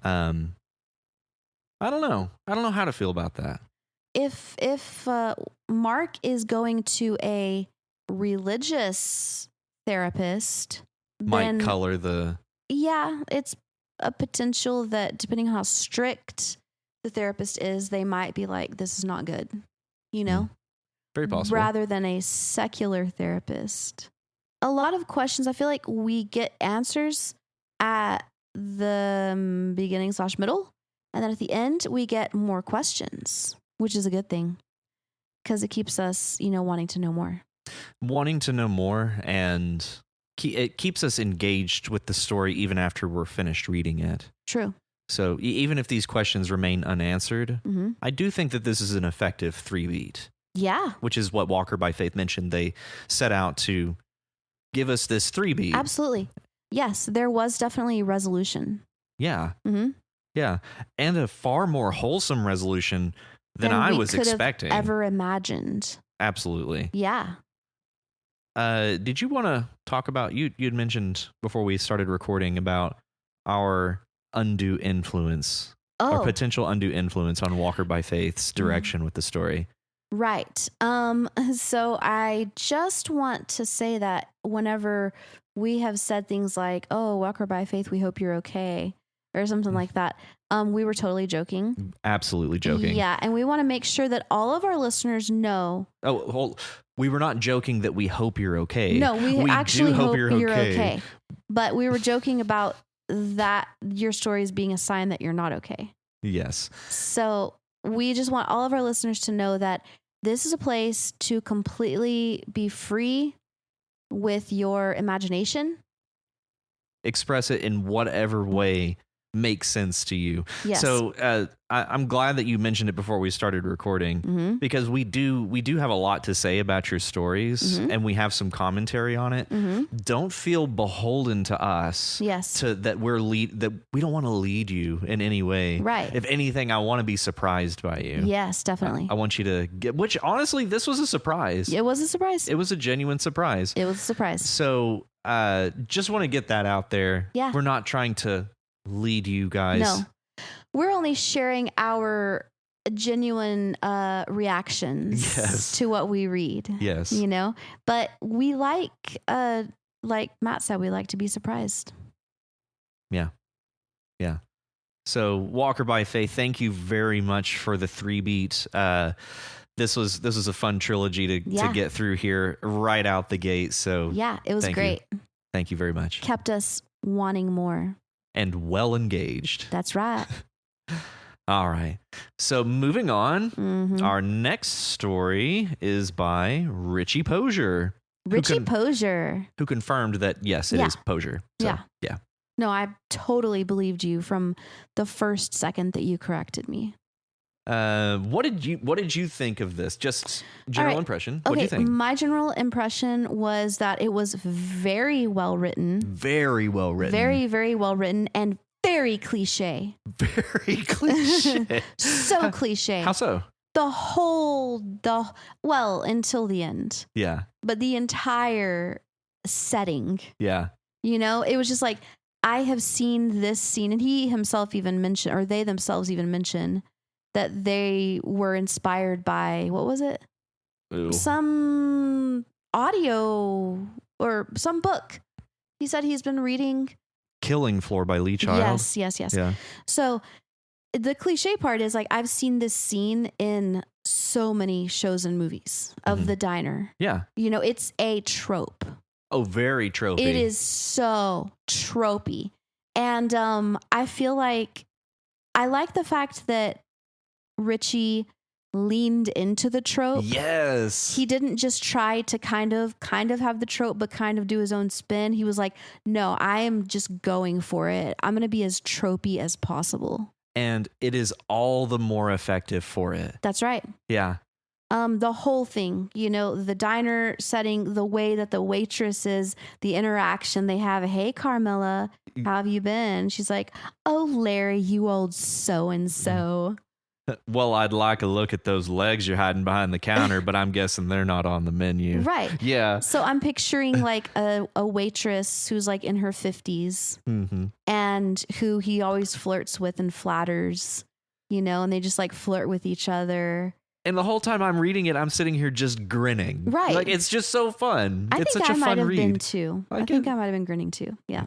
I don't know. I don't know how to feel about that. If Mark is going to a religious therapist, might color the... Yeah, it's a potential that depending on how strict the therapist is, they might be like, this is not good, you know? Very possible. Rather than a secular therapist. A lot of questions, I feel like we get answers at the beginning/middle, and then at the end, we get more questions, which is a good thing because it keeps us, wanting to know more. Wanting to know more, and it keeps us engaged with the story even after we're finished reading it. True. So even if these questions remain unanswered, I do think that this is an effective 3-beat. Yeah. Which is what Walker by Faith mentioned. They set out to give us this 3-beat. Absolutely. Yes, there was definitely a resolution. Yeah. Mm-hmm. Yeah. And a far more wholesome resolution than I was expecting. Ever imagined. Absolutely. Yeah. Did you want to talk about, you'd mentioned before we started recording about our undue influence, our potential undue influence on Walker by Faith's direction with the story. Right. So I just want to say that whenever we have said things like, oh, Walker by Faith, we hope you're okay, or something like that, we were totally joking. Absolutely joking. Yeah. And we want to make sure that all of our listeners know. We were not joking that we hope you're okay. No, we actually hope you're okay. But we were joking about that your story is being a sign that you're not okay. Yes. So we just want all of our listeners to know that this is a place to completely be free with your imagination. Express it in whatever way makes sense to you. Yes. So I'm glad that you mentioned it before we started recording, because we do have a lot to say about your stories, and we have some commentary on it. Don't feel beholden to us. Yes. That we don't want to lead you in any way. Right. If anything, I want to be surprised by you. Yes, definitely. I want you to get, which honestly, this was a surprise. It was a surprise. It was a genuine surprise. It was a surprise. So just want to get that out there. Yeah. We're not trying to lead you guys. No, we're only sharing our genuine reactions to what we read. Yes. But we like Matt said, we like to be surprised. Yeah. So Walker by Faith, thank you very much for the 3-beat. This was a fun trilogy to get through here right out the gate. So yeah, it was great. Thank you very much. Kept us wanting more. And well engaged. That's right. All right. So moving on, our next story is by Richie Posier. Posier. Who confirmed that, yes, it is Posier. So, yeah. No, I totally believed you from the first second that you corrected me. What did you think of this? Just general impression. What did you think? My general impression was that it was very well written. Very well written. Very, very well written and very cliche. Very cliche. So cliche. How so? until the end. Yeah. But the entire setting, Yeah. you know, it was just like, I have seen this scene, and he himself even mentioned, or they themselves even mention, that they were inspired by, what was it? Ooh. Some audio or some book. He said he's been reading Killing Floor by Lee Child. Yes. Yeah. So the cliche part is like, I've seen this scene in so many shows and movies of the diner. Yeah. You know, it's a trope. Oh, very tropey. It is so tropey. And I feel like I like the fact that Richie leaned into the trope. Yes. He didn't just try to kind of have the trope, but kind of do his own spin. He was like, no, I am just going for it. I'm going to be as tropey as possible. And it is all the more effective for it. That's right. Yeah. The whole thing, you know, the diner setting, the way that the waitresses, the interaction they have. Hey, Carmela, how have you been? She's like, oh, Larry, you old so-and-so. Well, I'd like a look at those legs you're hiding behind the counter, but I'm guessing they're not on the menu. Right. Yeah. So I'm picturing like a waitress who's like in her 50s and who he always flirts with and flatters, you know, and they just like flirt with each other. And the whole time I'm reading it, I'm sitting here just grinning. Right. Like, it's just so fun. It's such a fun read. I might have been too. I think I might have been grinning too. Yeah.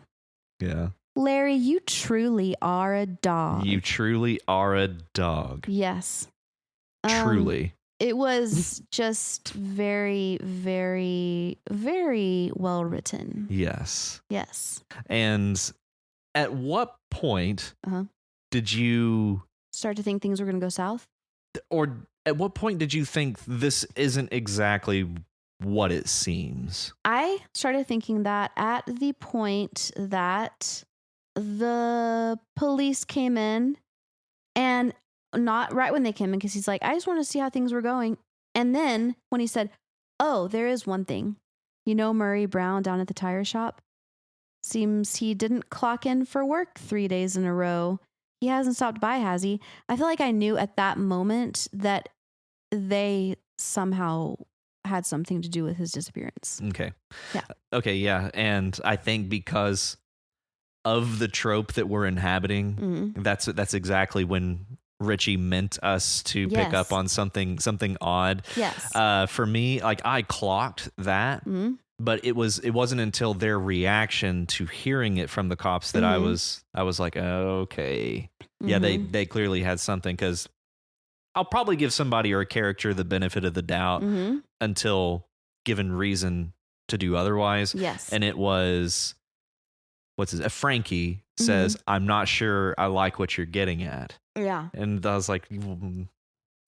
Yeah. Larry, you truly are a dog. You truly are a dog. Yes. Truly. It was just very, very, very well written. Yes. Yes. And at what point did you start to think things were going to go south? Or at what point did you think this isn't exactly what it seems? I started thinking that at the point that the police came in, and not right when they came in, because he's like, I just want to see how things were going. And then when he said, oh, there is one thing, you know, Murray Brown down at the tire shop, seems he didn't clock in for work 3 days in a row. He hasn't stopped by, has he? I feel like I knew at that moment that they somehow had something to do with his disappearance. Okay. Yeah. Okay, yeah. And I think because of the trope that we're inhabiting, that's exactly when Richie meant us to pick up on something odd. Yes. For me, like, I clocked that, but it wasn't until their reaction to hearing it from the cops that I was like, okay, yeah, they clearly had something, because I'll probably give somebody or a character the benefit of the doubt until given reason to do otherwise. Yes. And it was, Frankie says, I'm not sure I like what you're getting at. Yeah. And I was like,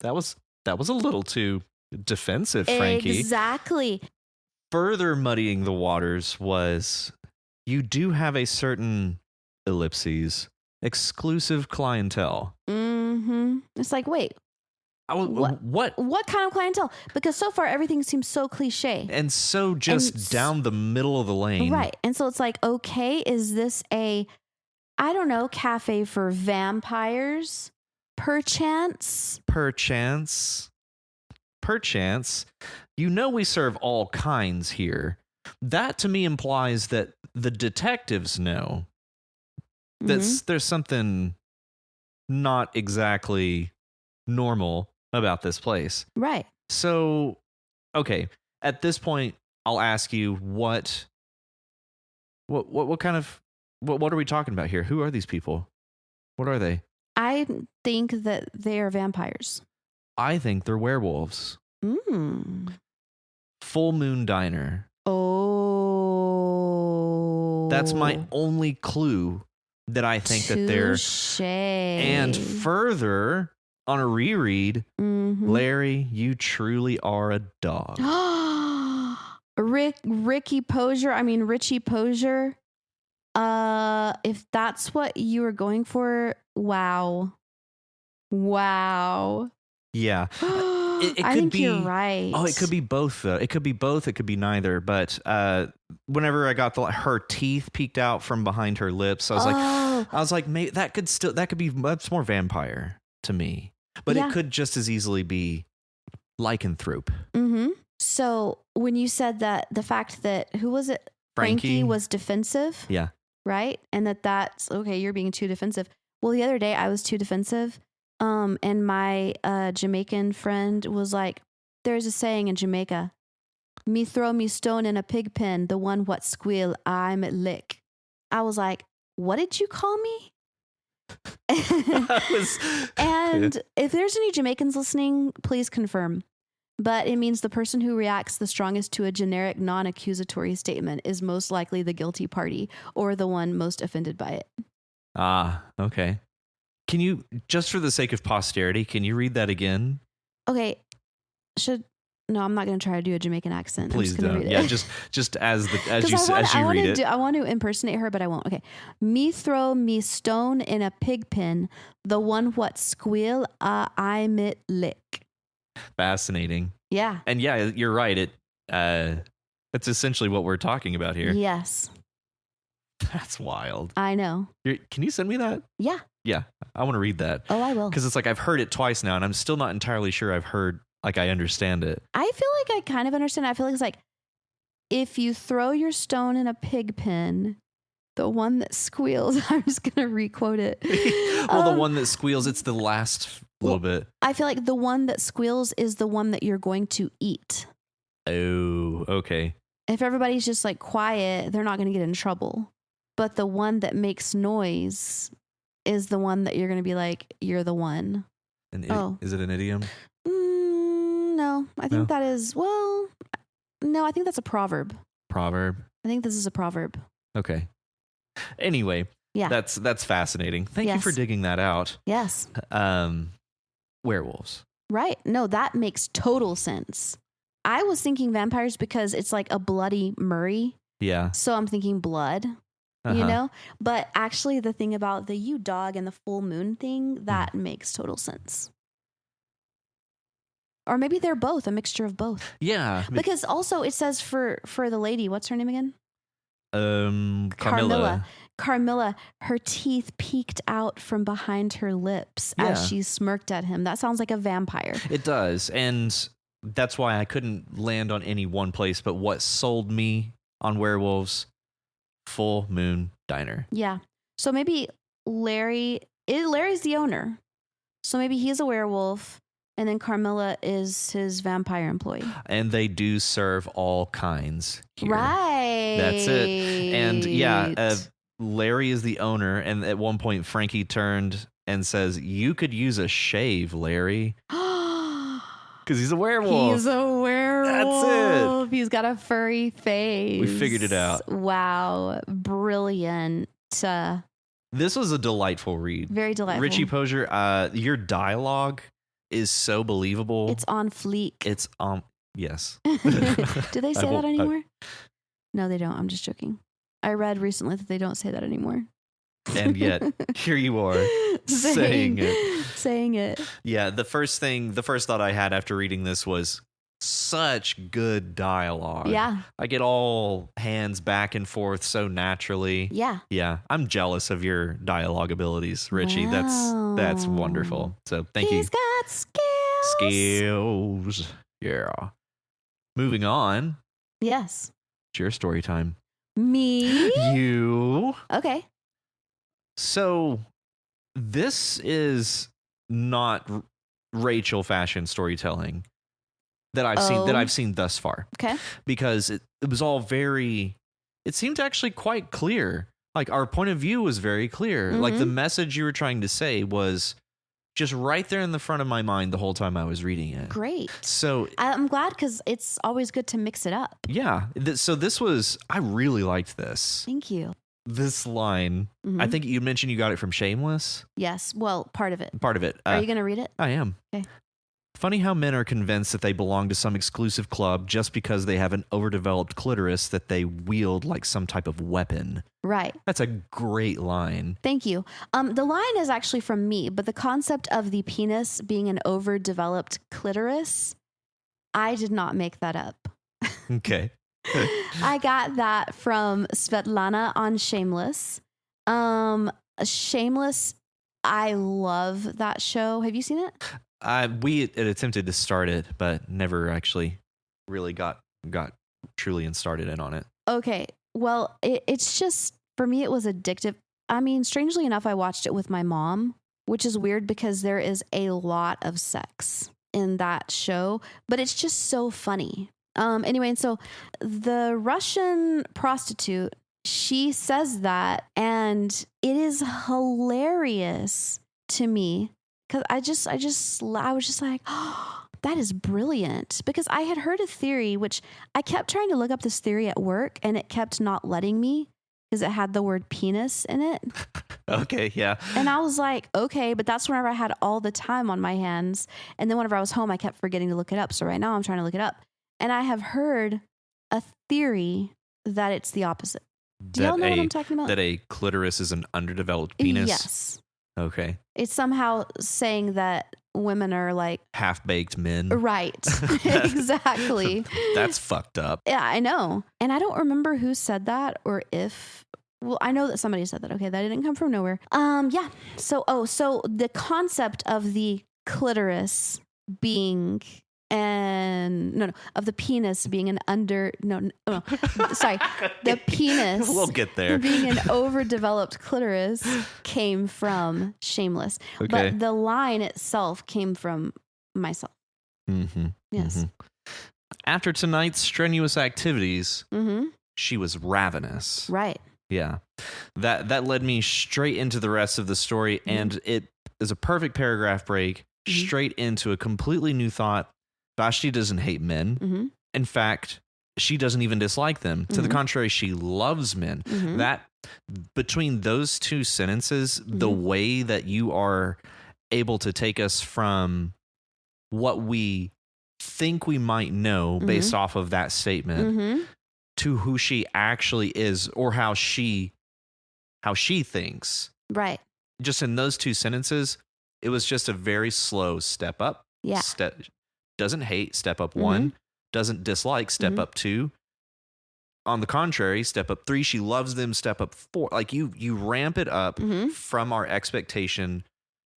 that was a little too defensive, Frankie. Exactly. Further muddying the waters was, you do have a certain exclusive clientele. It's like, wait, what kind of clientele? Because so far everything seems so cliche and so just down the middle of the lane, right? And so it's like, okay, is this a, I don't know, cafe for vampires? Perchance. You know, we serve all kinds here. That to me implies that the detectives know that there's something not exactly normal about this place. Right. So, okay, at this point, I'll ask you what kind of, what are we talking about here? Who are these people? What are they? I think that they are vampires. I think they're werewolves. Full Moon Diner. Oh. That's my only clue that I think that they're. And further, on a reread, Larry, you truly are a dog. Richie Posner. If that's what you were going for, wow. Yeah. I think you're right. Oh, it could be both, though. It could be both. It could be neither. But whenever I got her teeth peeked out from behind her lips, I was like, maybe that's more vampire to me. But it could just as easily be lycanthrope. Mm-hmm. So when you said that the fact that, who was it? Frankie was defensive. Yeah. Right? And that's, okay, you're being too defensive. Well, the other day I was too defensive. And my Jamaican friend was like, there's a saying in Jamaica, me throw me stone in a pig pen, the one what squeal, I'm lick. I was like, what did you call me? And if there's any Jamaicans listening, please confirm. But it means the person who reacts the strongest to a generic non-accusatory statement is most likely the guilty party or the one most offended by it. Ah, okay. Can you, just for the sake of posterity, can you read that again? Okay. No, I'm not going to try to do a Jamaican accent. Please don't. Read it. Yeah, just as you read it. I want to impersonate her, but I won't. Okay. Me throw me stone in a pig pen, the one what squeal, I mit lick. Fascinating. Yeah. And yeah, you're right. That's essentially what we're talking about here. Yes. That's wild. I know. Can you send me that? Yeah. Yeah. I want to read that. Oh, I will. Because it's like I've heard it twice now and I'm still not entirely sure I understand it. I feel like I kind of understand. I feel like it's like, if you throw your stone in a pig pen, the one that squeals, I'm just going to requote it. Well, the one that squeals, it's the last little bit. I feel like the one that squeals is the one that you're going to eat. Oh, okay. If everybody's just like quiet, they're not going to get in trouble. But the one that makes noise is the one that you're going to be like, you're the one. Is it an idiom? No, I think that is, no, I think that's a proverb. Proverb? I think this is a proverb. Okay. Anyway, yeah, that's fascinating. Thank you for digging that out. Yes. Werewolves. Right. No, that makes total sense. I was thinking vampires because it's like a Bloody Murray. Yeah. So I'm thinking blood, you know? But actually the thing about the you dog and the full moon thing, that makes total sense. Or maybe they're both, a mixture of both. Yeah. Because also it says for the lady, what's her name again? Carmilla. Carmilla, her teeth peeked out from behind her lips as she smirked at him. That sounds like a vampire. It does. And that's why I couldn't land on any one place. But what sold me on werewolves? Full Moon Diner. Yeah. So maybe Larry's the owner. So maybe he's a werewolf. And then Carmilla is his vampire employee. And they do serve all kinds here. Right. That's it. And yeah, Larry is the owner. And at one point, Frankie turned and says, "You could use a shave, Larry." Because he's a werewolf. He's a werewolf. That's it. He's got a furry face. We figured it out. Wow. Brilliant. This was a delightful read. Very delightful. Richie Posier, your dialogue is so believable. It's on fleek. It's yes. Do they say that anymore? No, they don't. I'm just joking. I read recently that they don't say that anymore. And yet, here you are saying it. Saying it. Yeah, the first thought I had after reading this was such good dialogue. Yeah. I get all hands back and forth so naturally. Yeah. Yeah. I'm jealous of your dialogue abilities, Richie. Wow. That's wonderful. So thank you. He's got skills. Skills. Yeah. Moving on. Yes. It's your story time. Me? You. Okay. So this is not Rachel fashion storytelling that I've seen thus far. Okay. Because it was all it seemed actually quite clear. Like our point of view was very clear. Mm-hmm. Like the message you were trying to say was just right there in the front of my mind the whole time I was reading it. Great. So I'm glad because it's always good to mix it up. Yeah. So I really liked this. Thank you. This line, I think you mentioned you got it from Shameless. Yes. Well, part of it. Part of it. Are you going to read it? I am. Okay. Funny how men are convinced that they belong to some exclusive club just because they have an overdeveloped clitoris that they wield like some type of weapon. Right. That's a great line. Thank you. The line is actually from me, but the concept of the penis being an overdeveloped clitoris, I did not make that up. Okay. I got that from Svetlana on Shameless. Shameless, I love that show. Have you seen it? We had attempted to start it, but never actually really got truly and started in on it. Okay. Well, it's just, for me, it was addictive. I mean, strangely enough, I watched it with my mom, which is weird because there is a lot of sex in that show, but it's just so funny. Anyway, and so the Russian prostitute, she says that, and it is hilarious to me because I was just like, oh, that is brilliant. Because I had heard a theory, which I kept trying to look up this theory at work, and it kept not letting me because it had the word penis in it. Okay, yeah. And I was like, okay, but that's whenever I had all the time on my hands. And then whenever I was home, I kept forgetting to look it up. So right now I'm trying to look it up. And I have heard a theory that it's the opposite. Do y'all know what I'm talking about? That a clitoris is an underdeveloped penis? Yes. Okay. It's somehow saying that women are like half-baked men. Right. Exactly. That's fucked up. Yeah, I know. And I don't remember who said that or if. Well, I know that somebody said that. Okay, that didn't come from nowhere. Yeah. So the concept of the clitoris being of the penis being an the penis we'll get there being an overdeveloped clitoris came from Shameless. Okay. But the line itself came from myself. Mm-hmm. Yes. Mm-hmm. After tonight's strenuous activities, she was ravenous. Right. Yeah. That led me straight into the rest of the story, and it is a perfect paragraph break straight into a completely new thought. Vashti doesn't hate men. In fact, she doesn't even dislike them. To the contrary, she loves men. That between those two sentences, the way that you are able to take us from what we think we might know based off of that statement to who she actually is, or how she thinks. Right. Just in those two sentences, it was just a very slow step up. Yeah. Doesn't hate, step up 1. Doesn't dislike, step up 2. On the contrary, step up 3. She loves them, step up 4. Like you ramp it up from our expectation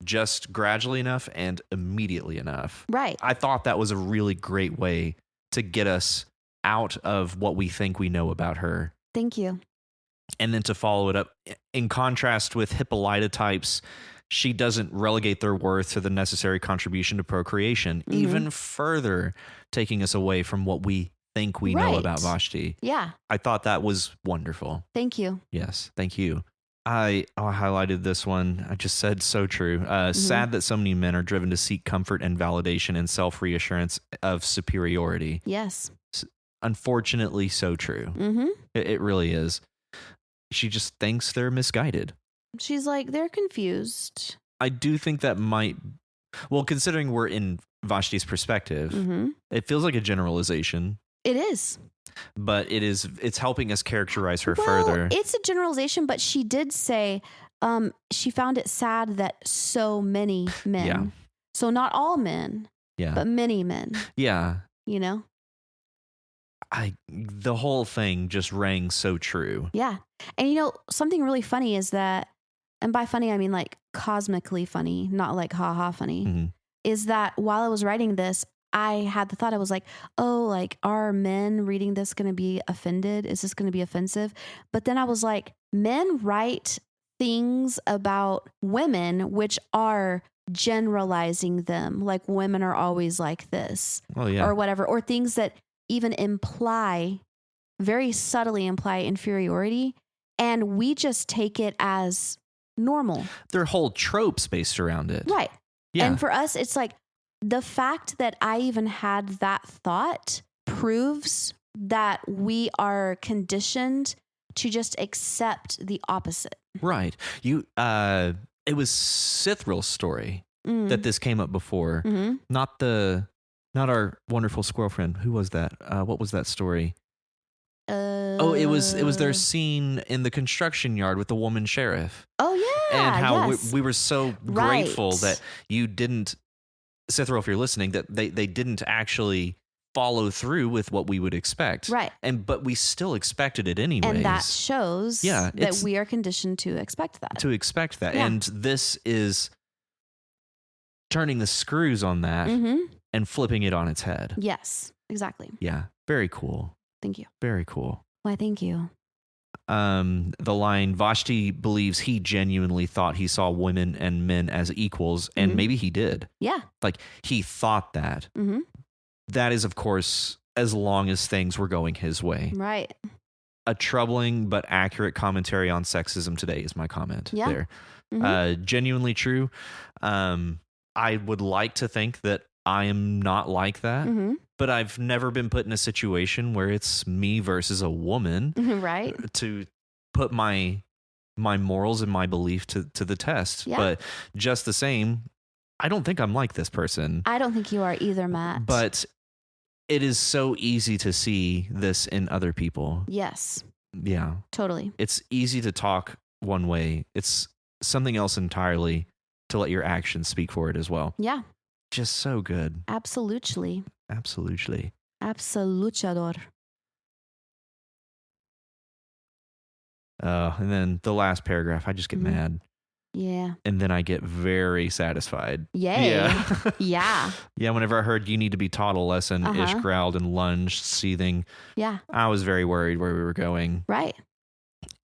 just gradually enough and immediately enough. Right. I thought that was a really great way to get us out of what we think we know about her. Thank you. And then to follow it up, in contrast with Hippolyta types, she doesn't relegate their worth to the necessary contribution to procreation, even further taking us away from what we think we know about Vashti. Yeah. I thought that was wonderful. Thank you. Yes, thank you. I highlighted this one. I just said so true. Sad that so many men are driven to seek comfort and validation and self-reassurance of superiority. Yes. Unfortunately, so true. It really is. She just thinks they're misguided. She's like, they're confused. I do think that might, well, considering we're in Vashti's perspective, it feels like a generalization. It is. But it's helping us characterize her further. It's a generalization, but she did say she found it sad that so many men, so not all men, but many men. Yeah. You know? The whole thing just rang so true. Yeah. And you know, something really funny is that, and by funny, I mean like cosmically funny, not like ha-ha funny, is that while I was writing this, I had the thought, I was like, oh, like, are men reading this going to be offended? Is this going to be offensive? But then I was like, men write things about women which are generalizing them, like women are always like this, or whatever, or things that even very subtly imply inferiority. And we just take it as normal. There are whole tropes based around it. Right. Yeah. And for us, it's like the fact that I even had that thought proves that we are conditioned to just accept the opposite. Right. It was Sithril's story that this came up before. Not our wonderful squirrel friend. Who was that? What was that story? It was their scene in the construction yard with the woman sheriff. Oh yeah. And how we were so grateful that you didn't, Sithril, if you're listening, that they didn't actually follow through with what we would expect. Right. But we still expected it anyways. And that shows that we are conditioned to expect that. Yeah. And this is turning the screws on that and flipping it on its head. Yes, exactly. Yeah. Very cool. Thank you. Very cool. Why, thank you. The line, Vashti believes he genuinely thought he saw women and men as equals, and maybe he did. Yeah. Like, he thought that. That is, of course, as long as things were going his way. Right. A troubling but accurate commentary on sexism today is my comment there. Genuinely true. I would like to think that I am not like that, but I've never been put in a situation where it's me versus a woman, right? To put my morals and my belief to the test. Yeah. But just the same, I don't think I'm like this person. I don't think you are either, Matt. But it is so easy to see this in other people. Yes. Yeah. Totally. It's easy to talk one way. It's something else entirely to let your actions speak for it as well. Yeah. Just so good. Absolutely. Absolutely. Absolutador. And then the last paragraph, I just get mad. Yeah. And then I get very satisfied. Yay. Yeah. Yeah. Yeah. Whenever I heard you need to be taught a lesson, Ish growled and lunged, seething. Yeah. I was very worried where we were going. Right.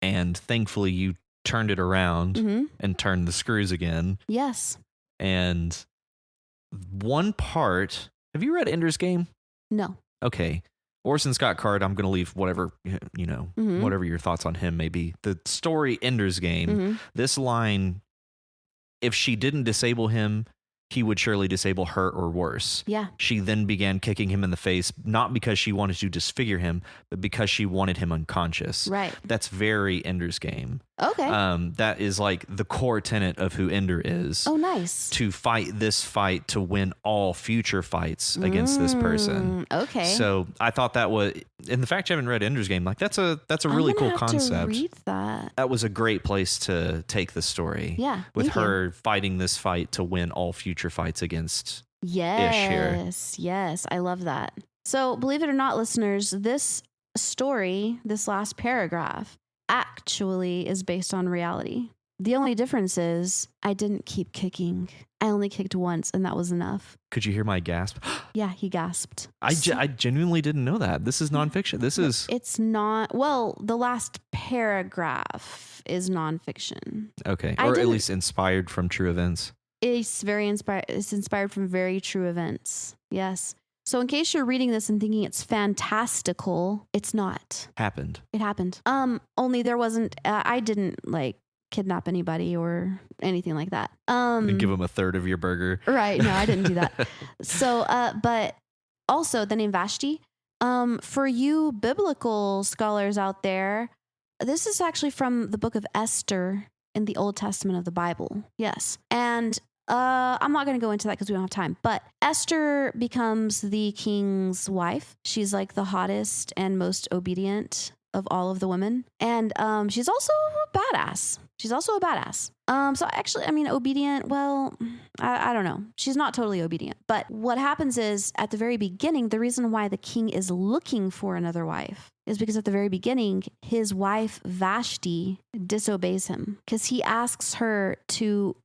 And thankfully you turned it around and turned the screws again. Yes. And one part, have you read Ender's Game? No. Okay. Orson Scott Card, I'm going to leave whatever, whatever your thoughts on him may be. The story Ender's Game, this line, if she didn't disable him, he would surely disable her or worse. Yeah. She then began kicking him in the face, not because she wanted to disfigure him, but because she wanted him unconscious. Right. That's very Ender's Game. Okay. That is like the core tenet of who Ender is. Oh, nice. To fight this fight to win all future fights against this person. Okay. So I thought that was, and the fact you haven't read Ender's Game, like that's a really cool concept. To read that. That was a great place to take the story. Yeah. With her fighting this fight to win all future fights against Ish here. Yes. I love that. So believe it or not, listeners, this story, this last paragraph, actually is based on reality. The only difference is I didn't keep kicking. I only kicked once, and that was enough. Could you hear my gasp? Yeah, he gasped. I genuinely didn't know that. This is nonfiction. This is... It's not... Well, the last paragraph is nonfiction. Okay. Or at least inspired from true events. It's very inspired. It's inspired from very true events. Yes. So in case you're reading this and thinking it's fantastical, it's not. Happened. It happened. Only there wasn't, I didn't like kidnap anybody or anything like that. And give them a third of your burger. Right. No, I didn't do that. So, but also the name Vashti, for you biblical scholars out there, this is actually from the book of Esther in the Old Testament of the Bible. Yes. And I'm not going to go into that because we don't have time, but Esther becomes the king's wife. She's like the hottest and most obedient of all of the women. And she's also a badass. So actually, I mean, obedient, well, I don't know. She's not totally obedient. But what happens is at the very beginning, the reason why the king is looking for another wife is because at the very beginning, his wife Vashti disobeys him because he asks her to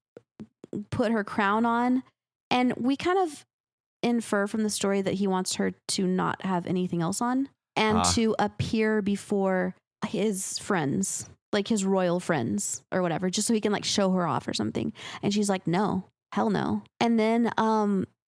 put her crown on. And we kind of infer from the story that he wants her to not have anything else on and to appear before his friends, like his royal friends or whatever, just so he can like show her off or something. And she's like, no, hell no. And then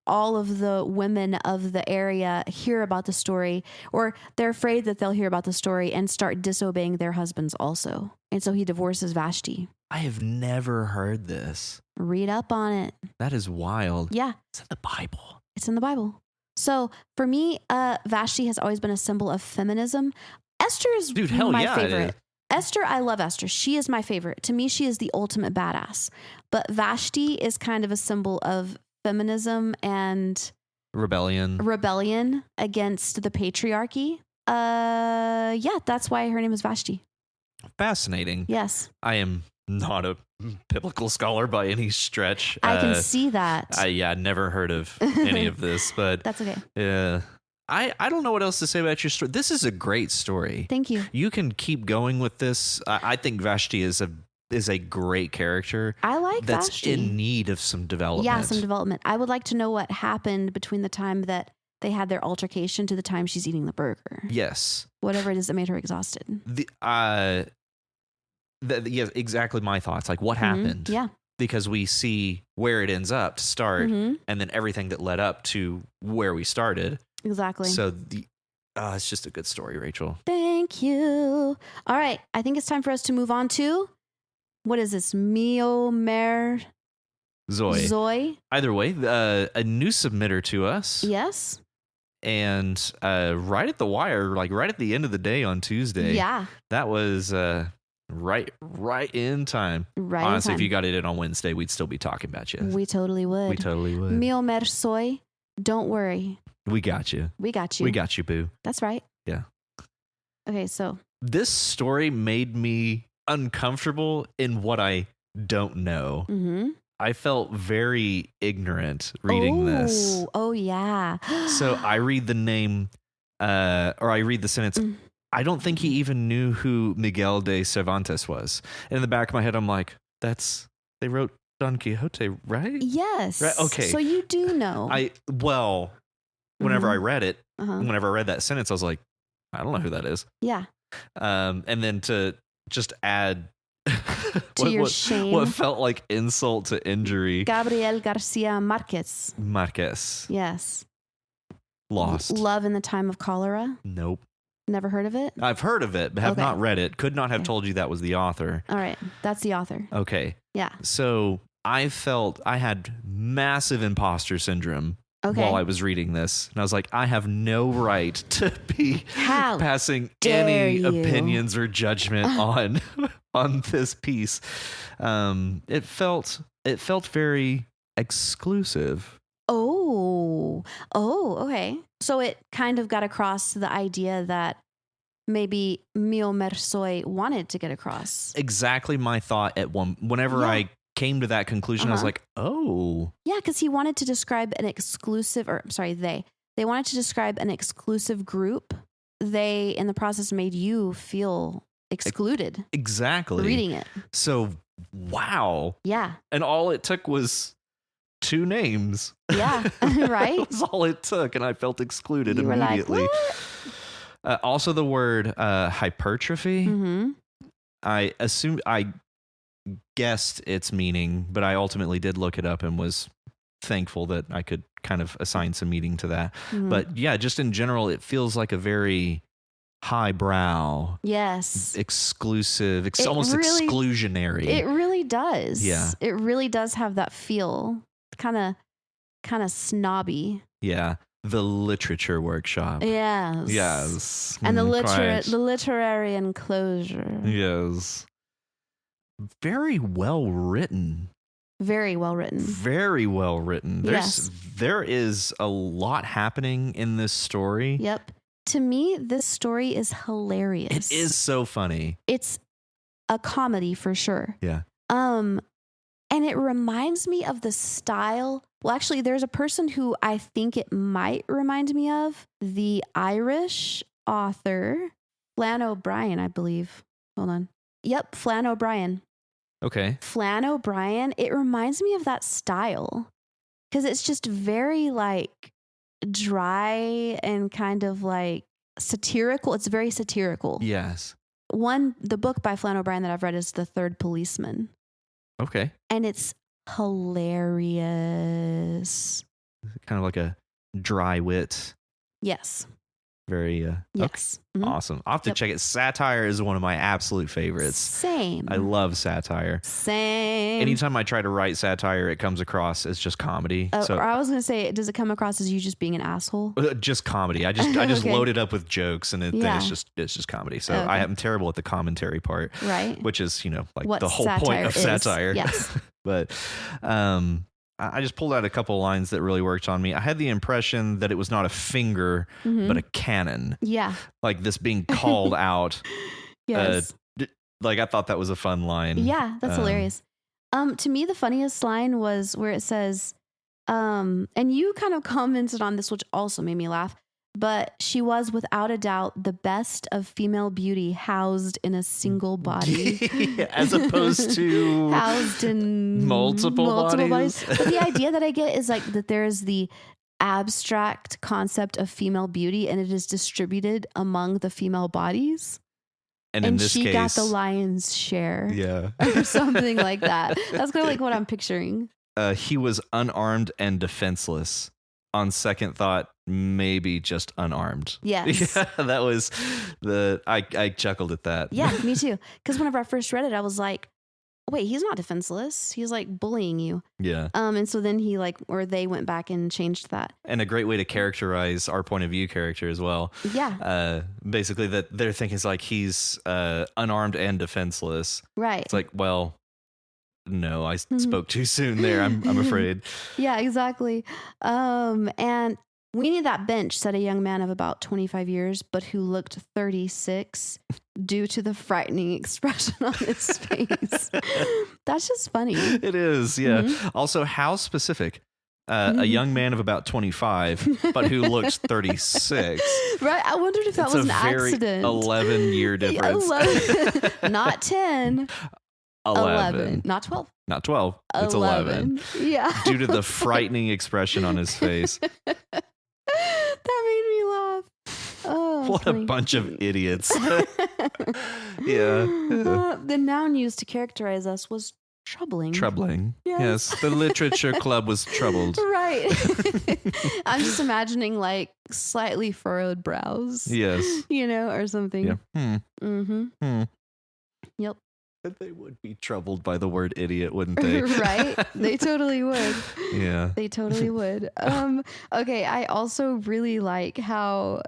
all of the women of the area hear about the story, or they're afraid that they'll hear about the story and start disobeying their husbands also. And so he divorces Vashti. I have never heard this. Read up on it. That is wild. Yeah. It's in the Bible. It's in the Bible. So for me, Vashti has always been a symbol of feminism. Esther is my favorite. Esther, I love Esther. She is my favorite. To me, she is the ultimate badass. But Vashti is kind of a symbol of feminism and rebellion against the patriarchy. Yeah, that's why her name is Vashti. Fascinating. Yes. I am not a biblical scholar by any stretch. I can see that. Never heard of any of this, but that's okay. Yeah. I don't know what else to say about your story. This is a great story. Thank you. You can keep going with this. I think Vashti is a great character. I like that's Vashti. in need of some development. Yeah, some development. I would like to know what happened between the time that they had their altercation to the time she's eating the burger. Yes. Whatever it is that made her exhausted. Yes, exactly my thoughts. Like what happened? Yeah. Because we see where it ends up to start, and then everything that led up to where we started. Exactly. So it's just a good story, Rachel. Thank you. All right. I think it's time for us to move on to, what is this? Mio Mer Zoe. Either way, a new submitter to us. Yes. And right at the wire, like right at the end of the day on Tuesday. Yeah. That was right in time. Right. Honestly, in time. if you got it on Wednesday, we'd still be talking about you. We totally would. We totally would. Mio Mer Soy. Don't worry. We got you. We got you. We got you, boo. That's right. Yeah. Okay, so. This story made me uncomfortable in what I don't know. Mm-hmm. I felt very ignorant reading this. Oh, yeah. So I read the name, or I read the sentence. I don't think he even knew who Miguel de Cervantes was. And in the back of my head, I'm like, they wrote Don Quixote, right? Yes. Right? Okay. So you do know. Whenever I read it, Uh-huh. whenever I read that sentence, I was like, I don't know who that is. Yeah. And then to just add to your shame. What felt like insult to injury. Gabriel Garcia Marquez. Yes. Lost. Love in the Time of Cholera. Nope. Never heard of it? I've heard of it, but have not read it. Could not have told you that was the author. All right. That's the author. Okay. Yeah. So I felt I had massive imposter syndrome while I was reading this. And I was like, I have no right to be passing any opinions or judgment on this piece. It felt very exclusive. Oh, okay. So it kind of got across the idea that maybe Mio Mersoy wanted to get across. Exactly my thought whenever I came to that conclusion. I was like, oh. Yeah, because he wanted to describe an exclusive, they wanted to describe an exclusive group. They, in the process, made you feel excluded. Exactly. Reading it. So, wow. Yeah. And all it took was 2 names. Yeah, right? That was all it took, and I felt excluded you immediately. Were like, also, the word hypertrophy. Mm-hmm. I guessed its meaning, but I ultimately did look it up and was thankful that I could kind of assign some meaning to that. Mm-hmm. But yeah, just in general, it feels like a very highbrow, exclusive, almost really, exclusionary. It really does. Yeah, it really does have that feel, kind of snobby. Yeah, the literature workshop. Yes, and the literary enclosure. Yes, very well written. Very well written. Very well written. There is a lot happening in this story. Yep. To me, this story is hilarious. It is so funny. It's a comedy for sure. Yeah. And it reminds me of the style. Well, actually, there's a person who I think it might remind me of. The Irish author, Flann O'Brien, I believe. Hold on. Yep, Flann O'Brien. Okay. Flann O'Brien. It reminds me of that style. Because it's just very like dry and kind of like satirical. It's very satirical. Yes. The book by Flann O'Brien that I've read is The Third Policeman. Okay. And it's hilarious. Kind of like a dry wit. Yes. Very, yes. Okay. Mm-hmm. Awesome. I'll have to check it. Satire is one of my absolute favorites. Same. I love satire. Same. Anytime I try to write satire, it comes across as just comedy. Or I was going to say, does it come across as you just being an asshole? Just comedy. I just okay. load it up with jokes and then it's just comedy. So I am terrible at the commentary part. Right. Which is, like what the whole point of satire. Yes. But, I just pulled out a couple lines that really worked on me. I had the impression that it was not a finger, but a cannon. Yeah. Like this being called out. Yes. I thought that was a fun line. Yeah, that's hilarious. To me, the funniest line was where it says, and you kind of commented on this, which also made me laugh. but she was without a doubt the best of female beauty housed in a single body. As opposed to housed in multiple bodies. But the idea that I get is like that there is the abstract concept of female beauty and it is distributed among the female bodies. And in this she case, got the lion's share. Yeah. Or something like that. That's kind of like what I'm picturing. He was unarmed and defenseless. On second thought, maybe just unarmed. Yes. Yeah, that was I chuckled at that. Yeah, me too. Because whenever I first read it, I was like, wait, he's not defenseless. He's like bullying you. Yeah. And so then they went back and changed that. And a great way to characterize our point of view character as well. Yeah. Basically that they're thinking is like he's unarmed and defenseless. Right. It's like, well, no, I spoke too soon there. I'm afraid. Yeah, exactly. And we need that bench, said a young man of about 25 years, but who looked 36 due to the frightening expression on his face. That's just funny. It is, yeah. Mm-hmm. Also, how specific? A young man of about 25, but who looks 36. Right. I wondered if that was an accident. 11-year difference. 11. Not 10. 11. Not 12. Not 12. It's 11. Yeah. Due to the frightening expression on his face. That made me laugh. Oh, what funny. A bunch of idiots. Yeah. The noun used to characterize us was troubling. Troubling. Yes. The literature club was troubled. Right. I'm just imagining like slightly furrowed brows. Yes. Or something. Yeah. Mm-hmm. Yep. They would be troubled by the word idiot, wouldn't they? Right? They totally would. Yeah. They totally would. Okay, I also really like how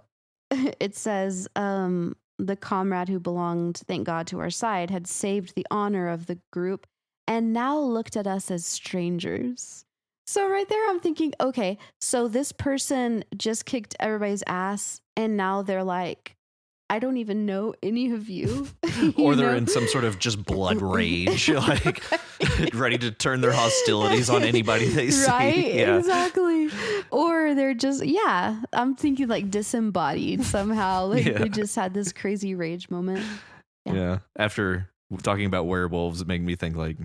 it says the comrade who belonged, thank God, to our side had saved the honor of the group and now looked at us as strangers. So right there, I'm thinking, okay, so this person just kicked everybody's ass and now they're like, I don't even know any of you. Or they're in some sort of just blood rage, like ready to turn their hostilities on anybody they see. Right, yeah. Exactly. Or they're just, I'm thinking like disembodied somehow. Like they just had this crazy rage moment. Yeah. After talking about werewolves, it made me think like,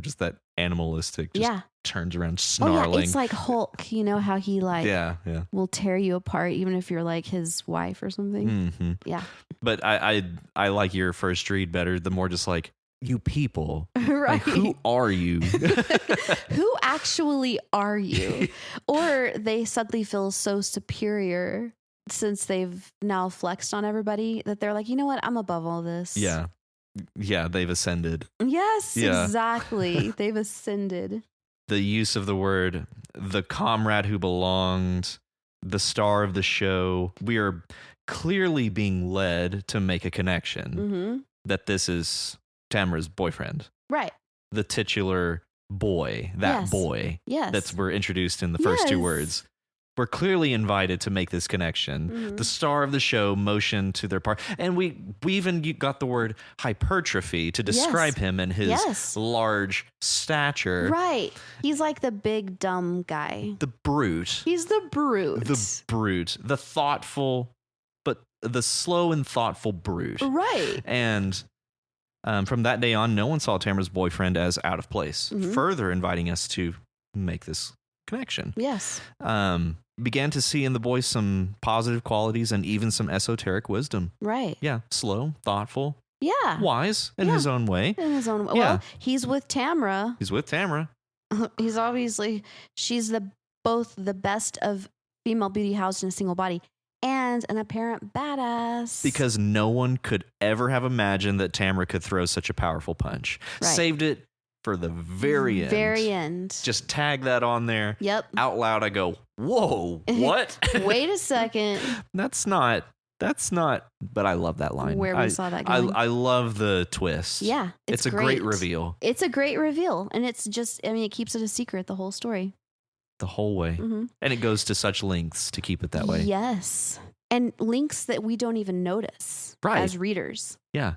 just that animalistic, just turns around snarling. Oh, yeah. It's like Hulk, how he like will tear you apart even if you're like his wife or something. Mm-hmm. Yeah. But I like your first read better, the more just like, you people. Right. Like, who are you? Who actually are you? Or they suddenly feel so superior since they've now flexed on everybody that they're like, you know what? I'm above all this. Yeah. Yeah, they've ascended. Yes, exactly. They've ascended. The use of the word, the comrade who belonged, the star of the show. We are clearly being led to make a connection that this is Tamara's boyfriend. Right. The titular boy, that boy. Yes. That's we're introduced in the first two words. We're clearly invited to make this connection. Mm-hmm. The star of the show motioned to their part. And we even got the word hypertrophy to describe him and his large stature. Right. He's like the big dumb guy. The brute. He's the brute. The brute. The thoughtful, but the slow and thoughtful brute. Right. And from that day on, no one saw Tamara's boyfriend as out of place, further inviting us to make this connection. Yes. Began to see in the boy some positive qualities and even some esoteric wisdom. Right. Yeah. Slow, thoughtful. Yeah. Wise in his own way. In his own way. Yeah. Well, he's with Tamara. He's with Tamara. He's obviously, she's both the best of female beauty housed in a single body and an apparent badass. Because no one could ever have imagined that Tamara could throw such a powerful punch. Right. Saved it for the very end. Very end. Just tag that on there. Yep. Out loud, I go, whoa, what? Wait a second. That's not, but I love that line. Where we saw that going. I love the twist. Yeah. It's a great reveal. It's a great reveal. And it's just, it keeps it a secret the whole story. The whole way. Mm-hmm. And it goes to such lengths to keep it that way. Yes. And links that we don't even notice as readers. Yeah.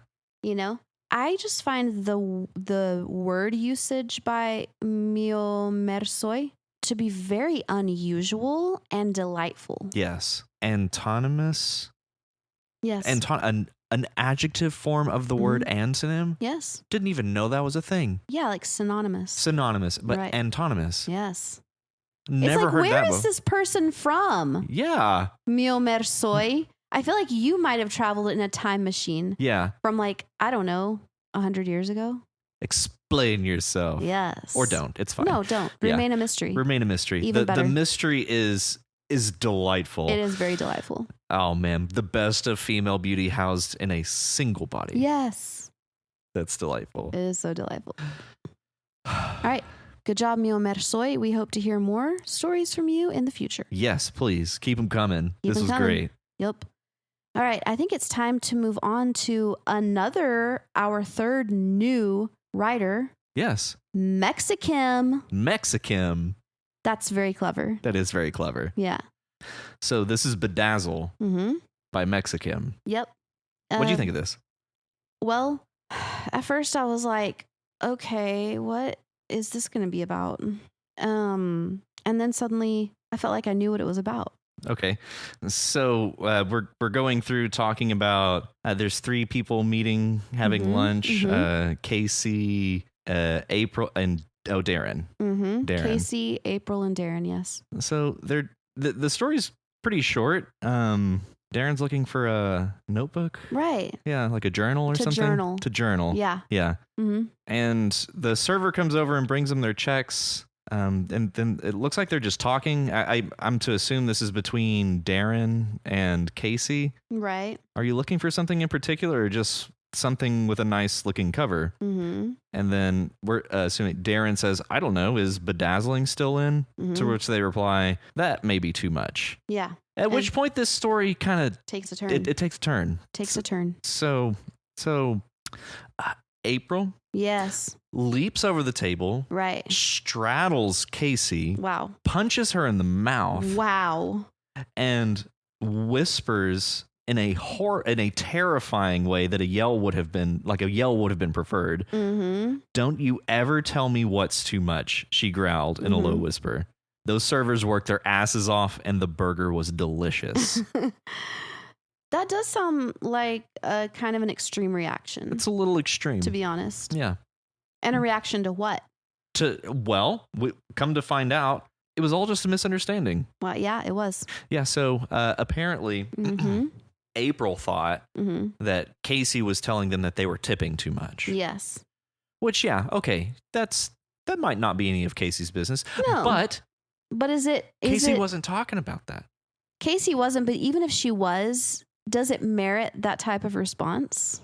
I just find the word usage by Mio Mersoy to be very unusual and delightful. Yes. antonymous. Yes. An adjective form of the word antonym. Yes. Didn't even know that was a thing. Yeah, like synonymous. Synonymous, but Right. antonymous. Yes. Never it's like, heard that. Where is this person from? Yeah. Mio Mersoy. I feel like you might have traveled in a time machine. Yeah. From like, I don't know, 100 years ago. Explain yourself. Yes. Or don't. It's fine. No, don't. Yeah. Remain a mystery. Remain a mystery. Even better. The mystery is delightful. It is very delightful. Oh man, the best of female beauty housed in a single body. Yes. That's delightful. It is so delightful. All right. Good job, Mio Mersoy. We hope to hear more stories from you in the future. Yes, please. Keep them coming. This was great. Yep. All right. I think it's time to move on to our third new writer. Yes. Mexikim. That's very clever. That is very clever. Yeah. So this is Bedazzle by Mexikim. Yep. What do you think of this? Well, at first I was like, okay, what is this going to be about? And then suddenly I felt like I knew what it was about. Okay. So we're going through talking about there's 3 people meeting, having lunch. Casey, April, and Darren. Darren. Darren. Casey, April, and Darren, yes. So the story's pretty short. Darren's looking for a notebook. Right. Yeah, like a journal or something. To journal. Yeah. Yeah. And the server comes over and brings them their checks. And then it looks like they're just talking. I'm to assume this is between Darren and Casey. Right. Are you looking for something in particular or just something with a nice looking cover? And then we're assuming Darren says, I don't know, is bedazzling still in? To which they reply, that may be too much. Yeah. At which point this story kind of takes a turn. It takes a turn. Takes a turn. So April yes leaps over the table, right, straddles Casey, wow, punches her in the mouth, wow, and whispers in a terrifying way that a yell would have been preferred. Don't you ever tell me what's too much, she growled in a low whisper. Those servers worked their asses off and the burger was delicious. That does sound like a kind of an extreme reaction. It's a little extreme, to be honest. Yeah. And a reaction to what? We come to find out, it was all just a misunderstanding. Well, yeah, it was. Yeah, so apparently April thought that Casey was telling them that they were tipping too much. Yes. Which, yeah, okay, that might not be any of Casey's business. No. But is it... Casey wasn't talking about that. Casey wasn't, but even if she was, does it merit that type of response?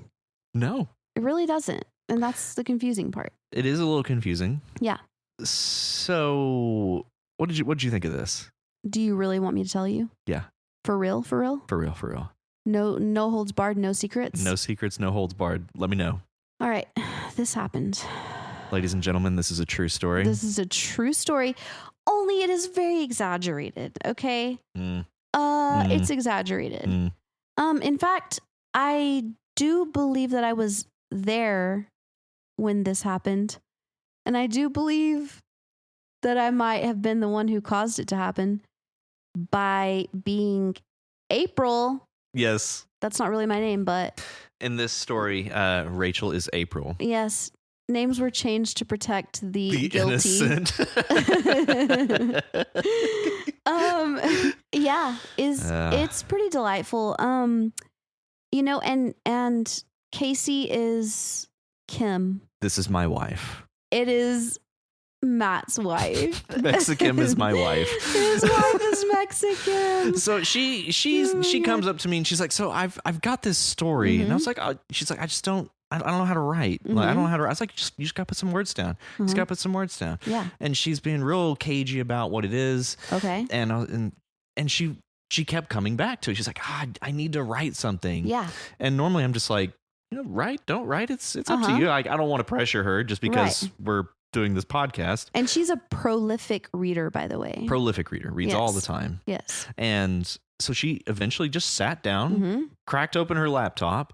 No. It really doesn't. And that's the confusing part. It is a little confusing. Yeah. So, what did you think of this? Do you really want me to tell you? Yeah. For real? For real? For real, for real. No holds barred, no secrets? No secrets, no holds barred. Let me know. All right. This happened. Ladies and gentlemen, this is a true story. This is a true story. Only it is very exaggerated, okay? It's exaggerated. In fact, I do believe that I was there when this happened. And I do believe that I might have been the one who caused it to happen by being April. Yes. That's not really my name, but... In this story, Rachel is April. Yes. Names were changed to protect the guilty. Innocent. Yeah, it's pretty delightful. And Casey is Kim. This is my wife. It is Matt's wife. Mexican is my wife. His wife is Mexican. So she comes up to me and she's like, so I've got this story, and I was like, she's like, I don't know how to write. Like, I don't know how to write. I was like, you just gotta put some words down. You just gotta put some words down. Yeah. And she's being real cagey about what it is. Okay. And she kept coming back to it. She's like, I need to write something. Yeah. And normally I'm just like, write, don't write. It's up to you. I don't want to pressure her just because we're doing this podcast. And she's a prolific reader, by the way. Prolific reader. Reads all the time. Yes. And so she eventually just sat down, cracked open her laptop,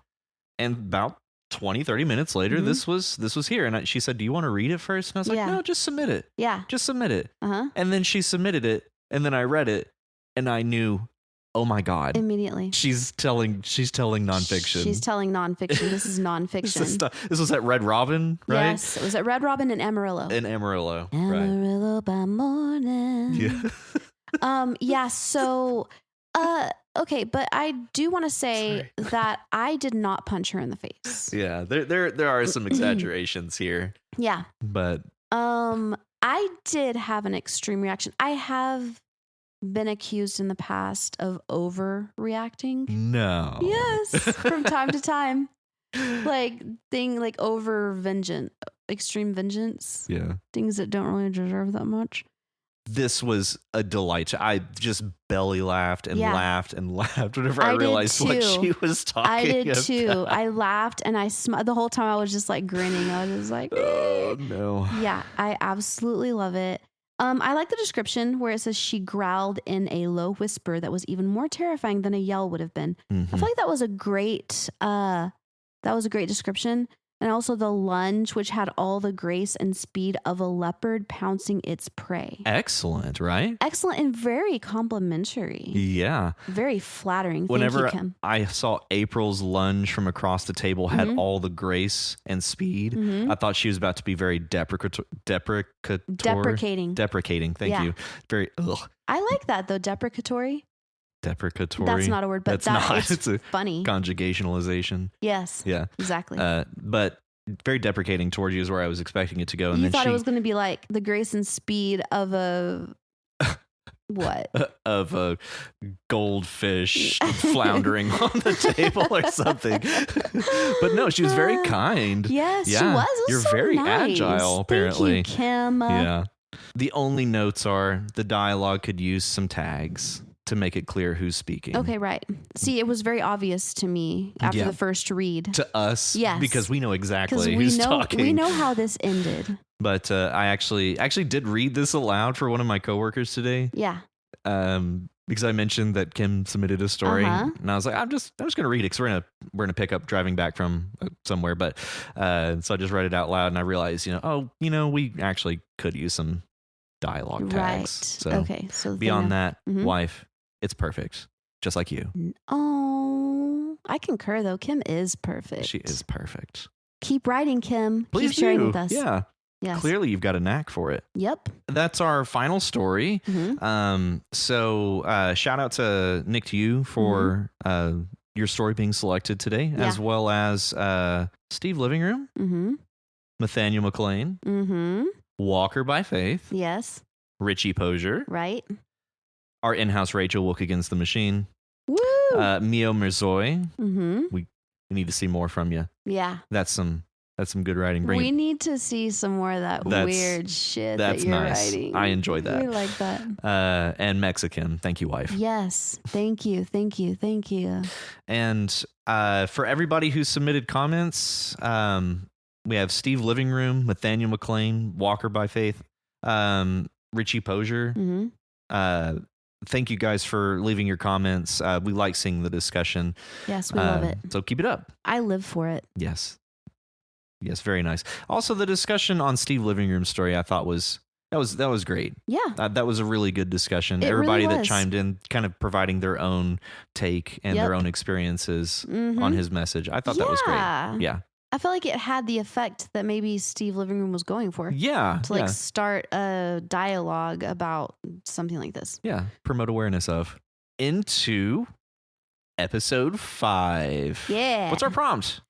and about 20, 30 minutes later, this was here. And she said, do you want to read it first? And I was like, no, just submit it. Yeah. Just submit it. And then she submitted it. And then I read it and I knew Oh my God. Immediately. She's telling nonfiction. She's telling nonfiction. This is nonfiction. This was at Red Robin, right? Yes, it was at Red Robin in Amarillo. Amarillo, right. By morning. Yeah. Yeah, so okay, but I do want to say that I did not punch her in the face. Yeah, there are some exaggerations here. Yeah. But I did have an extreme reaction. I have been accused in the past of overreacting. No. Yes, from time to time. Like extreme vengeance. Yeah. Things that don't really deserve that much. This was a delight. I just belly laughed and laughed and laughed whenever I realized what she was talking about. I did too. I laughed and I smiled. The whole time I was just like grinning. I was just like, oh no. Yeah, I absolutely love it. I like the description where it says she growled in a low whisper that was even more terrifying than a yell would have been. Mm-hmm. I feel like that was a great description. And also the lunge, which had all the grace and speed of a leopard pouncing its prey. Excellent, right? Excellent and very complimentary. Yeah. Very flattering. Whenever Thank you, Kim. I saw April's lunge from across the table had all the grace and speed, I thought she was about to be very deprecating. Thank you. Very, ugh. I like that though, deprecatory. Deprecatory. That's not a word, but it's a funny. Conjugationalization. Yes. Yeah. Exactly. But very deprecating towards you is where I was expecting it to go. And you then thought it was going to be like the grace and speed of a what? Of a goldfish floundering on the table or something. But no, she was very kind. Yes, she was. You're so very nice. agile, apparently. Thank you, Kim. Yeah. The only notes are the dialogue could use some tags to make it clear who's speaking. Okay, right. See, it was very obvious to me after the first read. To us, yes, because we know exactly who's talking. We know how this ended. But I actually did read this aloud for one of my coworkers today. Yeah. Because I mentioned that Kim submitted a story, and I was like, I'm just going to read it because we're gonna pick up driving back from somewhere. But so I just read it out loud, and I realized, we actually could use some dialogue tags. Right. So okay. So beyond that, wife, it's perfect, just like you. Oh, I concur though. Kim is perfect. She is perfect. Keep writing, Kim. Please Keep sharing do. with us. Yeah. Yes. Clearly, you've got a knack for it. Yep. That's our final story. So shout out to NickedYou for your story being selected today, as well as Steve Living Room, Nathaniel McLean, Walker by Faith, yes, Richie Posier, right, our in-house Rachel Wook Against the Machine, woo, Mio Mirzoy. We need to see more from you. Yeah, that's some good writing. We need to see some more of that weird shit that you're writing. I enjoyed that. We like that. And Mexican. Thank you, wife. Yes. Thank you. Thank you. Thank you. And for everybody who submitted comments, we have Steve Living Room, Nathaniel McLean, Walker by Faith, Richie Posier. Thank you guys for leaving your comments. We like seeing the discussion. Yes, we love it. So keep it up. I live for it. Yes. Yes, very nice. Also, the discussion on Steve Living Room's story, I thought was great. Yeah, that was a really good discussion. Everybody that chimed in, kind of providing their own take and their own experiences on his message. I thought that was great. Yeah, I felt like it had the effect that maybe Steve Living Room was going for. Yeah, to start a dialogue about something like this. Yeah, promote awareness of. Into episode 5. Yeah, what's our prompt?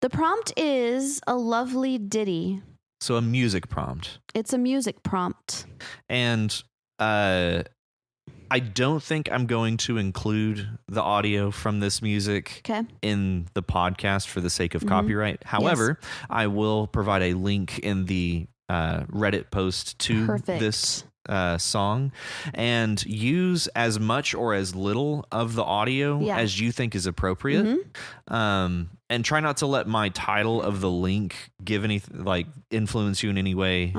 The prompt is a lovely ditty. So a music prompt. It's a music prompt. And I don't think I'm going to include the audio from this music in the podcast for the sake of copyright. However, I will provide a link in the Reddit post to this song, and use as much or as little of the audio as you think is appropriate. And try not to let my title of the link give any influence you in any way.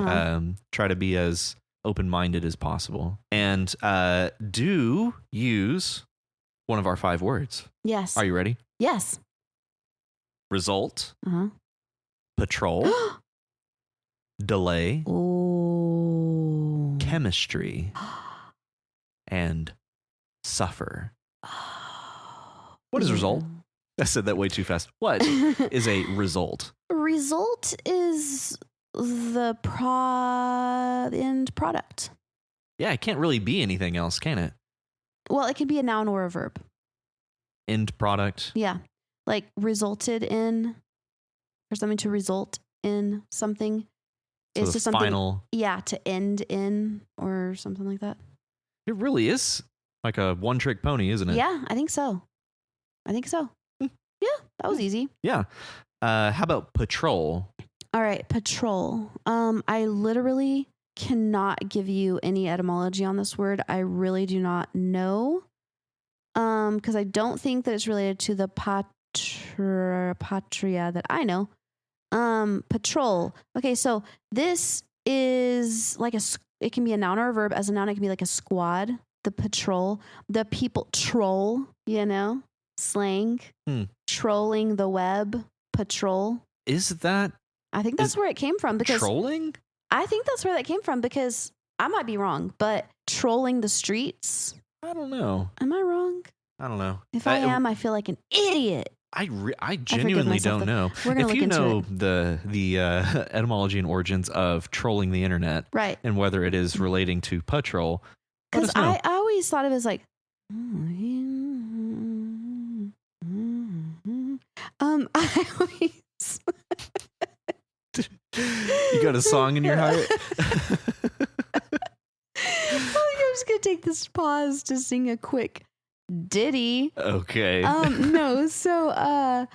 Try to be as open-minded as possible, and do use one of our 5 words. Yes. Are you ready? Yes. Result. Patrol. Delay. Ooh. Chemistry. And suffer. What is Yeah. result? I said that way too fast. What is a result? Result is the end product. Yeah, it can't really be anything else, can it? Well, it can be a noun or a verb. End product. Yeah. Like resulted in, or something to result in something. So It's the just something. final. Yeah, to end in or something like that. It really is like a one-trick pony, isn't it? Yeah, I think so. Yeah, that was easy. Yeah. How about patrol? All right, patrol. I literally cannot give you any etymology on this word. I really do not know. Because I don't think that it's related to the patria that I know. Patrol. Okay, so this is like it can be a noun or a verb. As a noun, it can be like a squad, the patrol, the people troll, slang, trolling the web, patrol. Is that? I think that's where it came from because trolling? I think that's where that came from because I might be wrong, but trolling the streets. I don't know. Am I wrong? I don't know. If I am, I feel like an idiot. I genuinely don't know. We're gonna if you look know into the etymology and origins of trolling the internet, right, and whether it is relating to patrol, because I always thought of it as like, I always. You got a song in your heart? I'm just gonna take this pause to sing a quick ditty. Okay. No, so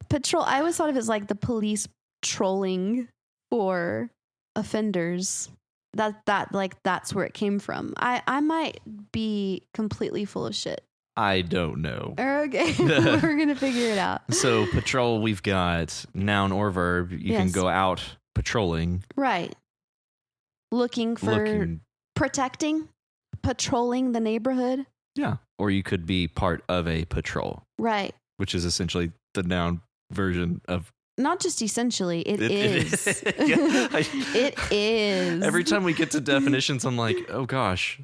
patrol. I always thought of it as like the police trolling for offenders. That's where it came from. I might be completely full of shit. I don't know. Okay, we're gonna figure it out. So patrol, we've got noun or verb. You can go out patrolling. Right. Looking for protecting, patrolling the neighborhood. Yeah. Or you could be part of a patrol. Right. Which is essentially the noun version of. Not just essentially, it is. It is. Every time we get to definitions, I'm like, oh gosh.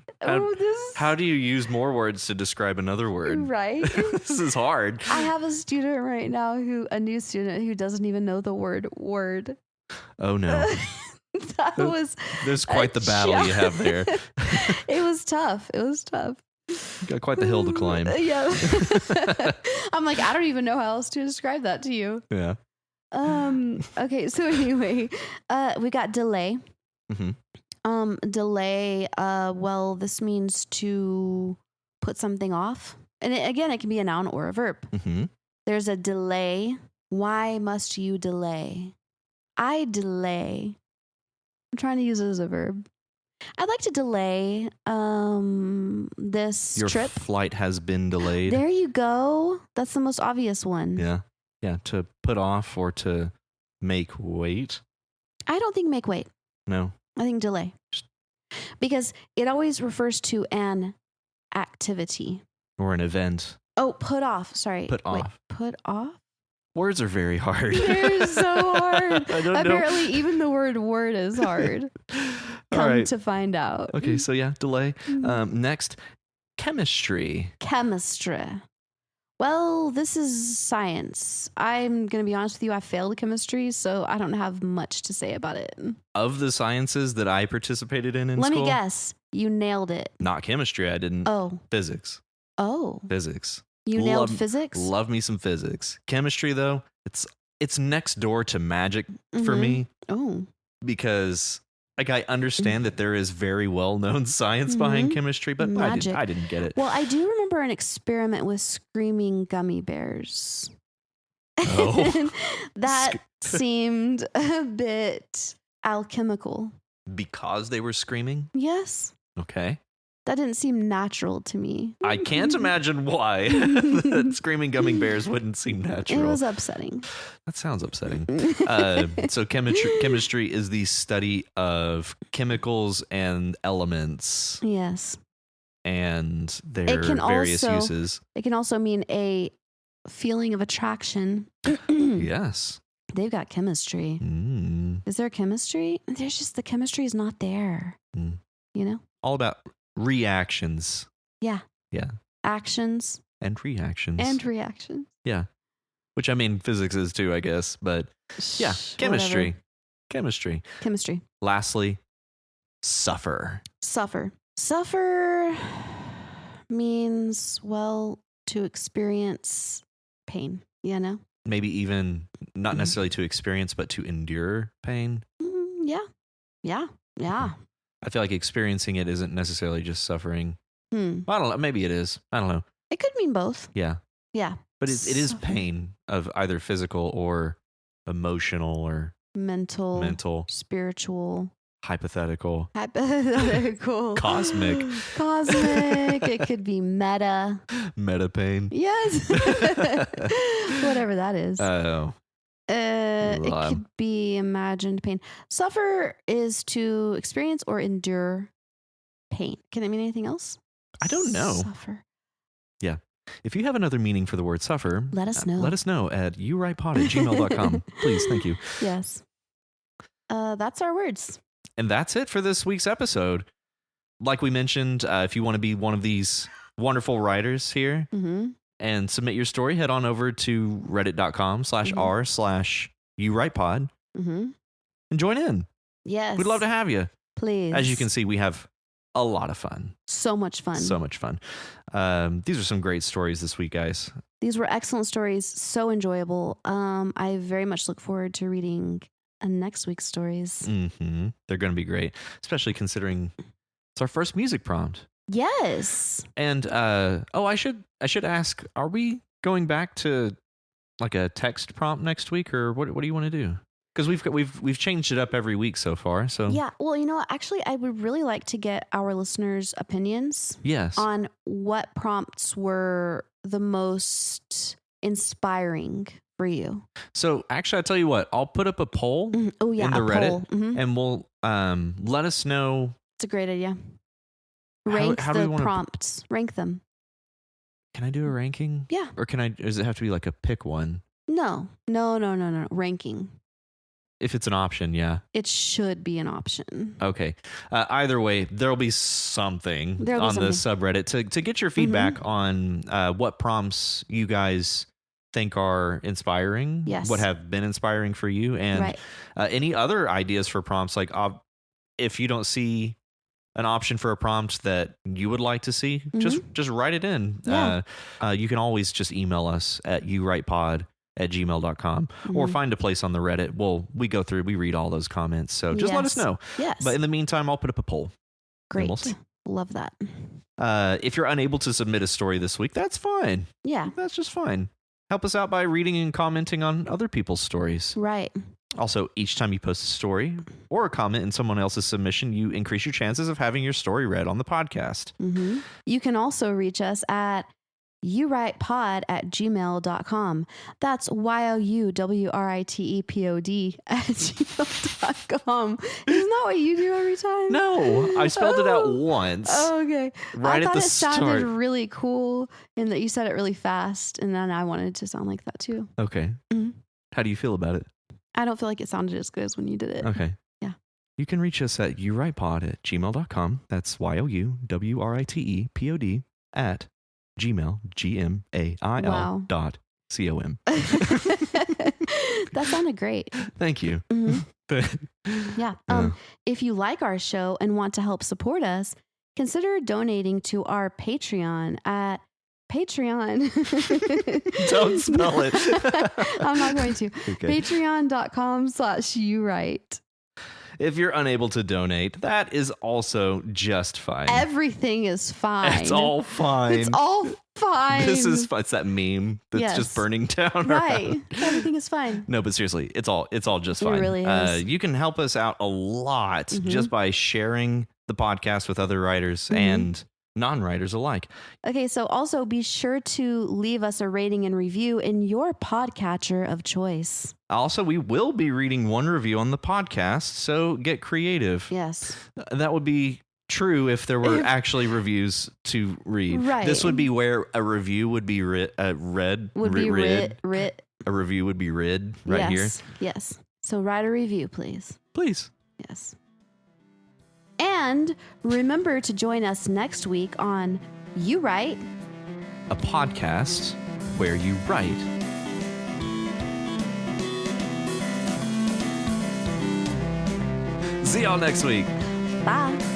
How do you use more words to describe another word? Right. This is hard. I have a student right now a new student who doesn't even know the word word. Oh no. There's quite the battle you have there. It was tough. Got quite the hill to climb. Yeah. I'm like, I don't even know how else to describe that to you. Yeah. Okay, so anyway, we got delay. Mm-hmm. Delay, well, this means to put something off. And it can be a noun or a verb. Mm-hmm. There's a delay. Why must you delay? I delay. I'm trying to use it as a verb. I'd like to delay this Your trip. flight has been delayed. There you go. That's the most obvious one. Yeah. Yeah. To put off or to make wait. I don't think make wait. No. I think delay. Because it always refers to an activity. Or an event. Oh, put off. Sorry. Put off. Put off? Words are very hard. They're so hard. I don't Apparently, know. even the word is hard. Come to find out. Okay, so yeah, delay. Next, chemistry. Chemistry. Well, this is science. I'm going to be honest with you. I failed chemistry, so I don't have much to say about it. Of the sciences that I participated in Let school. me guess. You nailed it. Not chemistry. I didn't. Oh. Physics. Oh. Physics. You nailed physics? Love me some physics. Chemistry, though, it's next door to magic for me. Oh. Because I understand that there is very well-known science behind chemistry, but I didn't get it. Well, I do remember an experiment with screaming gummy bears. Oh. That seemed a bit alchemical. Because they were screaming? Yes. Okay. That didn't seem natural to me. I can't imagine why that screaming gummy bears wouldn't seem natural. It was upsetting. That sounds upsetting. So chemistry is the study of chemicals and elements. Yes. And their various uses. It can also mean a feeling of attraction. Yes. They've got chemistry. Is there chemistry? There's just the chemistry is not there. You know? All about reactions. Yeah. Yeah. Actions. And reactions. Yeah. Which, I mean, physics is too, I guess. But yeah, chemistry. Whatever. Chemistry. Lastly, suffer. Suffer means, well, to experience pain, you know? Maybe even not necessarily to experience, but to endure pain. Yeah. I feel like experiencing it isn't necessarily just suffering. I don't know. Maybe it is. I don't know. It could mean both. Yeah. Yeah. But it is pain of either physical or emotional or mental, spiritual, hypothetical, cosmic. It could be meta pain. Yes. Whatever that is. Oh. It could be imagined pain. Suffer is to experience or endure pain. Can it mean anything else? I don't know. Suffer. Yeah. If you have another meaning for the word suffer, let us know. Let us know at youwritepod@gmail.com. Please. Thank you. Yes. That's our words. And that's it for this week's episode. Like we mentioned, if you want to be one of these wonderful writers here and submit your story, head on over to reddit.com/r/youwritepod and join in. Yes. We'd love to have you. Please. As you can see, we have a lot of fun. So much fun. These are some great stories this week, guys. These were excellent stories. So enjoyable. I very much look forward to reading next week's stories. They're going to be great, especially considering it's our first music prompt. Yes. And I should ask, are we going back to like a text prompt next week, or what do you want to do? Because we've changed it up every week so far. So yeah, well, you know what? Actually, I would really like to get our listeners' opinions. Yes. On what prompts were the most inspiring for you. So actually, I'll tell you what. I'll put up a poll. Oh yeah, in the Reddit, poll. And we'll let us know. It's a great idea. Rank the prompts. Rank them. Can I do a ranking? Yeah. Or does it have to be like a pick one? No. Ranking. If it's an option, yeah. It should be an option. Okay. Either way, there'll be something the subreddit to get your feedback on what prompts you guys think are inspiring, yes. What have been inspiring for you, and any other ideas for prompts. Like if you don't see an option for a prompt that you would like to see, just write it in. Yeah. You can always just email us at youwritepod@gmail.com or find a place on the Reddit. We go through, we read all those comments. So just let us know. Yes. But in the meantime, I'll put up a poll. Great. We'll see. Love that. If you're unable to submit a story this week, that's fine. Yeah. That's just fine. Help us out by reading and commenting on other people's stories. Right. Also, each time you post a story or a comment in someone else's submission, you increase your chances of having your story read on the podcast. You can also reach us at youwritepod@gmail.com. That's youwritepod@gmail.com. Isn't that what you do every time? No, I spelled it out once. Oh, okay. Right at the start. It sounded really cool in that you said it really fast, and then I wanted to sound like that too. Okay. How do you feel about it? I don't feel like it sounded as good as when you did it. Okay. Yeah. You can reach us at youwritepod@gmail.com. That's youwritepod @gmail.com. That sounded great. Thank you. Yeah. If you like our show and want to help support us, consider donating to our Patreon at Patreon. Don't spell it. I'm not going to. Okay. Patreon.com/youwrite. If you're unable to donate, that is also just fine. Everything is fine. It's all fine. It's all fine. This is it's that meme that's just burning down. Right. Everything is fine. No, but seriously, it's all just fine. It really is. You can help us out a lot just by sharing the podcast with other writers and non-writers alike. Okay, so also be sure to leave us a rating and review in your podcatcher of choice. Also, we will be reading one review on the podcast, so get creative. Yes. That would be true if there were actually reviews to read. Right. This would be where a review would be read. A review would be read here. Yes. So write a review, please. Please. Yes. And remember to join us next week on You Write, a podcast where you write. See y'all next week. Bye.